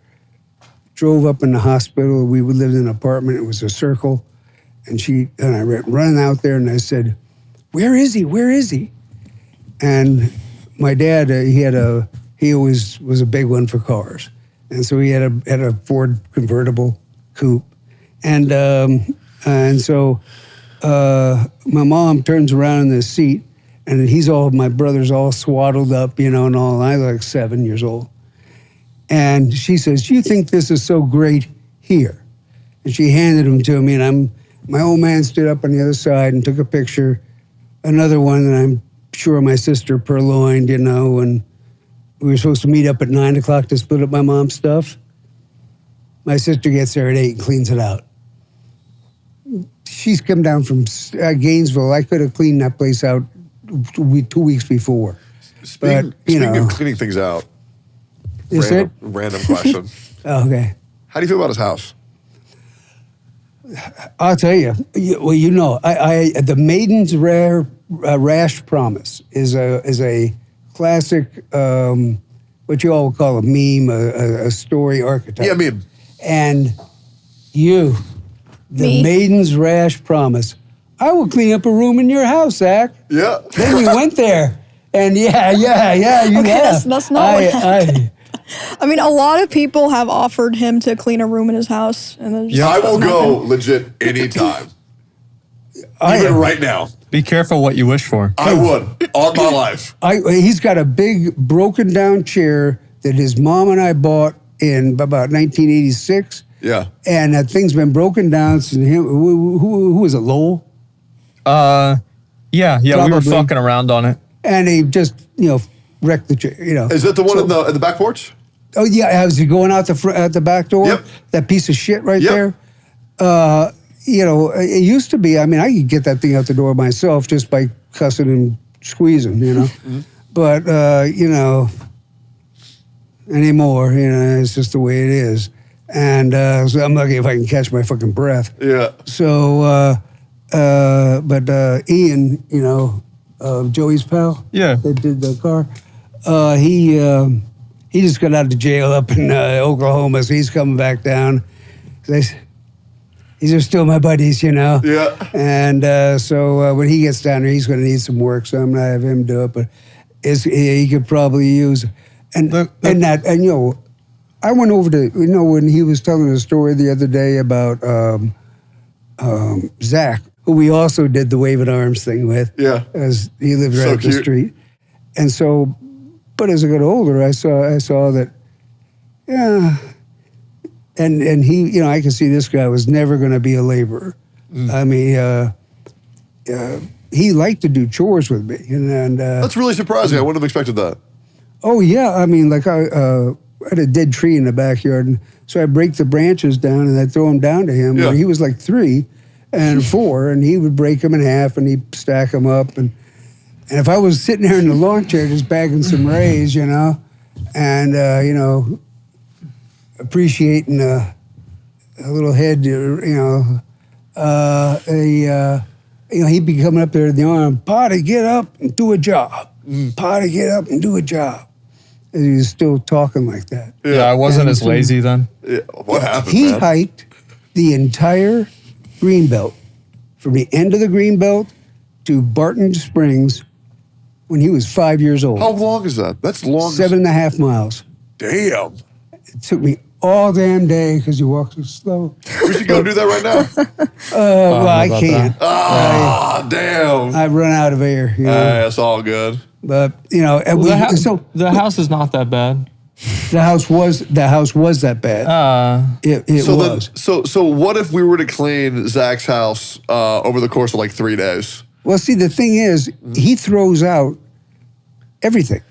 drove up in the hospital. We lived in an apartment. It was a circle, and I ran running out there, and I said, "Where is he? Where is he?" And my dad, he always was a big one for cars, and so he had a Ford convertible coupe, and so. My mom turns around in the seat, and my brother's all swaddled up, and all. And I was like 7 years old. And she says, "Do you think this is so great here?" And she handed him to me, and my old man stood up on the other side and took a picture, another one that I'm sure my sister purloined, and we were supposed to meet up at 9 o'clock to split up my mom's stuff. My sister gets there at 8 and cleans it out. She's come down from Gainesville. I could have cleaned that place out 2 weeks before. Speaking of cleaning things out, random question. Oh, okay. How do you feel about his house? I'll tell you. The Maiden's Rash Promise is a classic, what you all call a meme, a story archetype. Yeah, meme. And the Maiden's Rash Promise. I will clean up a room in your house, Zach. Yeah. Then we went there, and you that's not what happened. I mean, a lot of people have offered him to clean a room in his house, and then I will go legit anytime. Even right now. Be careful what you wish for. I would, all my life. He's got a big broken down chair that his mom and I bought in about 1986. Yeah. And that thing's been broken down since him. Who was it, Lowell? Yeah, we were fucking around on it. And he just, wrecked the chair, Is that the one in the back porch? Oh, yeah, I was going out the back door. Yep. That piece of shit right there. It used to be, I could get that thing out the door myself just by cussing and squeezing, Mm-hmm. But, anymore, it's just the way it is. And so I'm lucky if I can catch my fucking breath. Yeah. So, but Ian, Joey's pal. Yeah. That did the car. He just got out of jail up in Oklahoma, so he's coming back down. These are still my buddies, Yeah. And so when he gets down there, he's going to need some work, so I'm going to have him do it. But he could probably use, I went over to, when he was telling a story the other day about Zach, who we also did the waving arms thing with. Yeah. As he lived right up the street. And so But as I got older, I saw that, yeah, and he, you know, I could see this guy was never going to be a laborer. I mean, he liked to do chores with me, and That's really surprising. I wouldn't have expected that. oh yeah, I mean, like I had a dead tree in the backyard, and so I break the branches down and I throw them down to him. Yeah. He was like 3 and 4, and he would break them in half and he'd stack them up. And if I was sitting there in the lawn chair just bagging some rays, you know, and you know, appreciating a little head, you know, you know, he'd be coming up there in the arm, Potty, get up and do a job. Potty, get up and do a job. And he was still talking like that. Yeah, I wasn't And as so- lazy then. Yeah, what happened, He man? hiked the entire Greenbelt, from the end of the Greenbelt to Barton Springs when he was 5 years old. How long is that? That's long. 7.5 miles. Damn. It took me all damn day because you walk so slow. We should go do that right now. Well, I about can't. Ah, damn. I run out of air, you know. That's all good. But you know, and The house is not that bad. the house was that bad. It So was. then, so what if we were to clean Zach's house over the course of like 3 days? Well, see, the thing is, he throws out everything.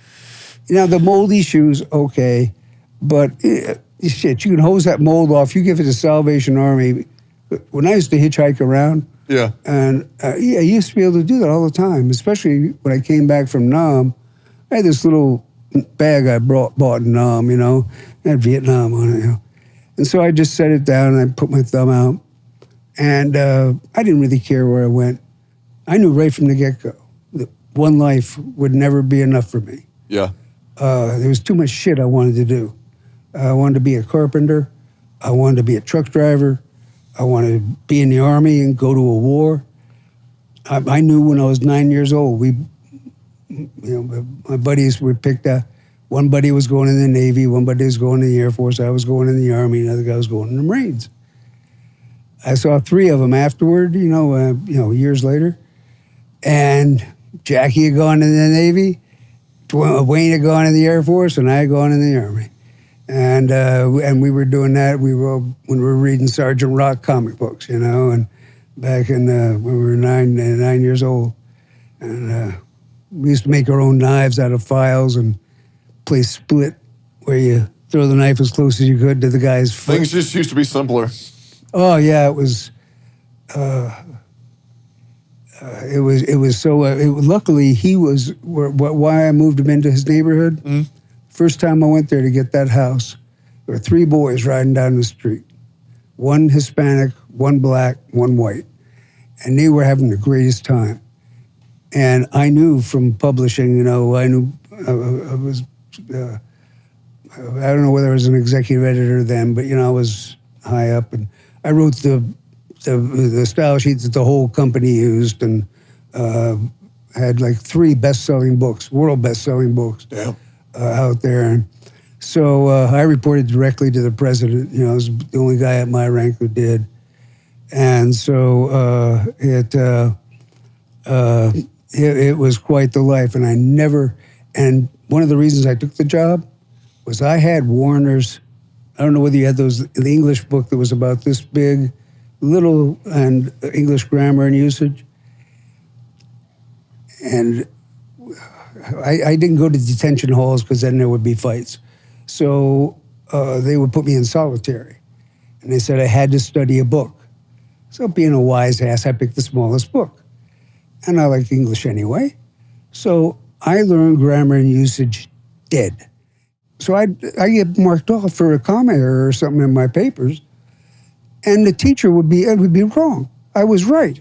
You know, the moldy shoes, okay, but shit, you can hose that mold off. You give it to Salvation Army. When I used to hitchhike around, Yeah. and yeah, I used to be able to do that all the time, especially when I came back from Nam. I had this little bag I bought in Nam, you know, it had Vietnam on it, you know. And so I just set it down and I put my thumb out. And I didn't really care where I went. I knew right from the get-go that one life would never be enough for me. Yeah. There was too much shit I wanted to do. I wanted to be a carpenter. I wanted to be a truck driver. I wanted to be in the Army and go to a war. I knew when I was 9 years old, my buddies were picked out. One buddy was going in the Navy, one buddy was going in the Air Force, I was going in the Army, another guy was going in the Marines. I saw 3 of them afterward, years later. And Jackie had gone in the Navy, Wayne had gone in the Air Force, and I had gone in the Army. And we were doing that. When we were reading Sergeant Rock comic books, you know, and back in when we were 9 years old, and we used to make our own knives out of files and play split, where you throw the knife as close as you could to the guy's foot. Things just used to be simpler. Oh yeah, it was. It was so. Luckily, he was why I moved him into his neighborhood. Mm-hmm. First time I went there to get that house, there were 3 boys riding down the street. 1 Hispanic, 1 black, 1 white. And they were having the greatest time. And I knew from publishing, you know, I knew I was, I don't know whether I was an executive editor then, but, you know, I was high up. And I wrote the style sheets that the whole company used, and had like 3 best-selling books, world best-selling books. Damn. Out there. And so I reported directly to the president. You know, I was the only guy at my rank who did. And so it was quite the life. And one of the reasons I took the job was I had Warner's, I don't know whether you had the English book that was about this big, little, and English grammar and usage. And I didn't go to detention halls because then there would be fights. So they would put me in solitary. And they said I had to study a book. So being a wise ass, I picked the smallest book. And I liked English anyway. So I learned grammar and usage dead. So I get marked off for a comma error or something in my papers. And the teacher would be wrong. I was right.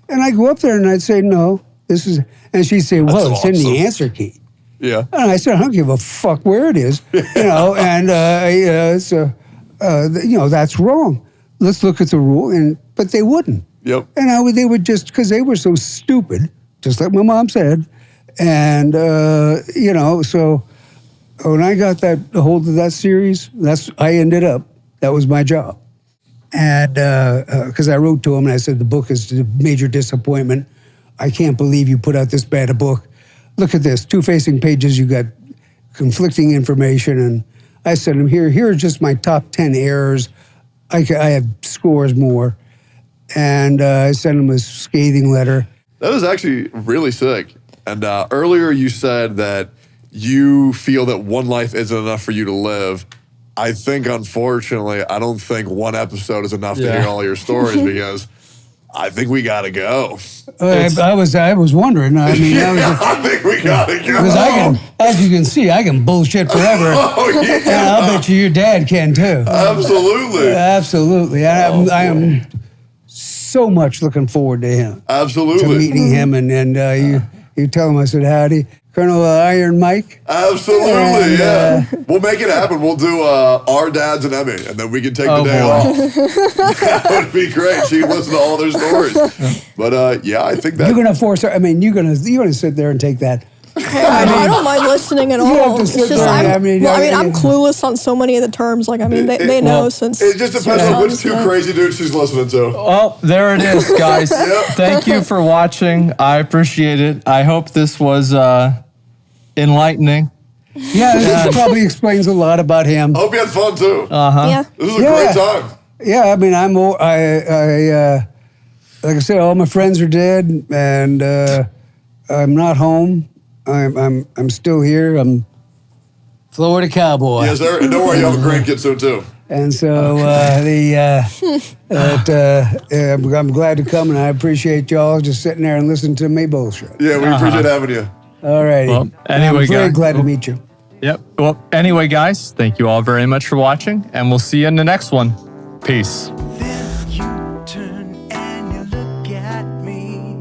And I go up there and I'd say, no, this is, and she'd say, well, it's in the answer key. Yeah. And I said, I don't give a fuck where it is, you know, and that's wrong. Let's look at the rule. But they wouldn't. Yep. And they would just, because they were so stupid, just like my mom said. And, so when I got a hold of that series, that was my job. And because I wrote to him and I said, the book is a major disappointment. I can't believe you put out this bad a book. Look at this, 2 facing pages, you got conflicting information, and I sent him here are just my top 10 errors. I have scores more, and I sent him a scathing letter. That is actually really sick. And earlier you said that you feel that one life isn't enough for you to live. I think, unfortunately, I don't think one episode is enough to hear all your stories because I think we gotta go. I was wondering. I mean, I think we gotta go. Because as you can see, I can bullshit forever. Oh, yeah. And I'll bet you your dad can too. Absolutely. Absolutely. I am so much looking forward to him. Absolutely. To meeting him, and you tell him I said howdy. Colonel Iron Mike? Absolutely, And, yeah. We'll make it happen. We'll do our dads and Emmy, and then we can take the day off. That would be great. She'd listen to all their stories. But yeah, I think that You're gonna force her. I mean, you're gonna sit there and take that. I don't mind listening at all. have to It's sit just there and- I'm clueless on so many of the terms. Like, I mean, they know since. it just depends on which two crazy dudes she's listening to. Well, there it is, guys. Thank you for watching. I appreciate it. I hope this was enlightening. Yeah, this probably explains a lot about him. I hope you had fun too. Yeah. This was a great time. Yeah, I mean, like I said, all my friends are dead, and I'm not home. I'm still here. I'm Florida cowboy. Yes, sir. And don't worry, you have a grandkid soon too. And so I'm glad to come, and I appreciate y'all just sitting there and listening to me bullshit. Yeah, we appreciate having you. All righty. Well, anyway, I'm very guys. glad to meet you. Yep. Well, anyway, guys, thank you all very much for watching, and we'll see you in the next one. Peace. Then you turn and you look at me.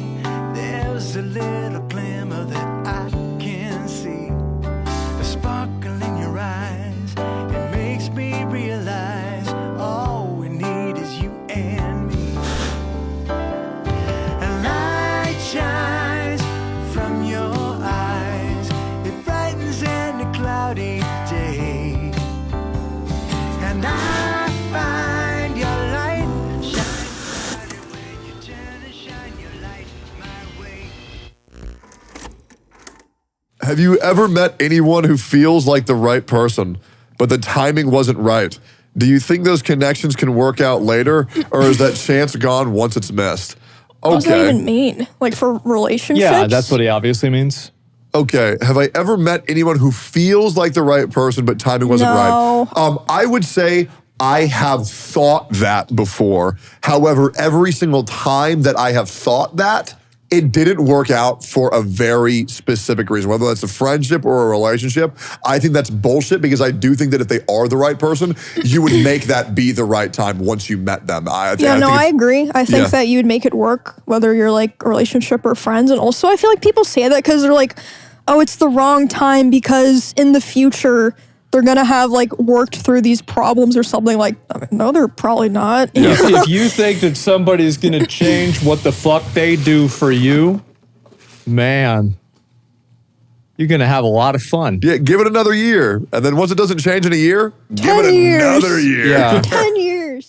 There's a little glimmer that I can see. A sparkle in your eyes. It makes me realize all we need is you and me. A light shines from your eyes. It brightens any cloudy day. And I find your light shine brighter when you turn and shine your light my way. Have you ever met anyone who feels like the right person, but the timing wasn't right? Do you think those connections can work out later, or is that chance gone once it's missed? What does that Okay. even mean? Like for relationships? Yeah, that's what he obviously means. Okay. Have I ever met anyone who feels like the right person, but timing wasn't No. right? I would say I have thought that before. However, every single time that I have thought that, it didn't work out for a very specific reason, whether that's a friendship or a relationship. I think that's bullshit because I do think that if they are the right person, you would make that be the right time once you met them. I agree. I think Yeah. that you'd make it work, whether you're like a relationship or friends. And also, I feel like people say that because they're like, oh, it's the wrong time because in the future, they're going to have like worked through these problems or something. Like, I mean, no, they're probably not. If you think that somebody's going to change what the fuck they do for you, man, you're going to have a lot of fun. Yeah, give it another year. And then once it doesn't change in a year, give 10 it years. another year. Yeah. 10 years.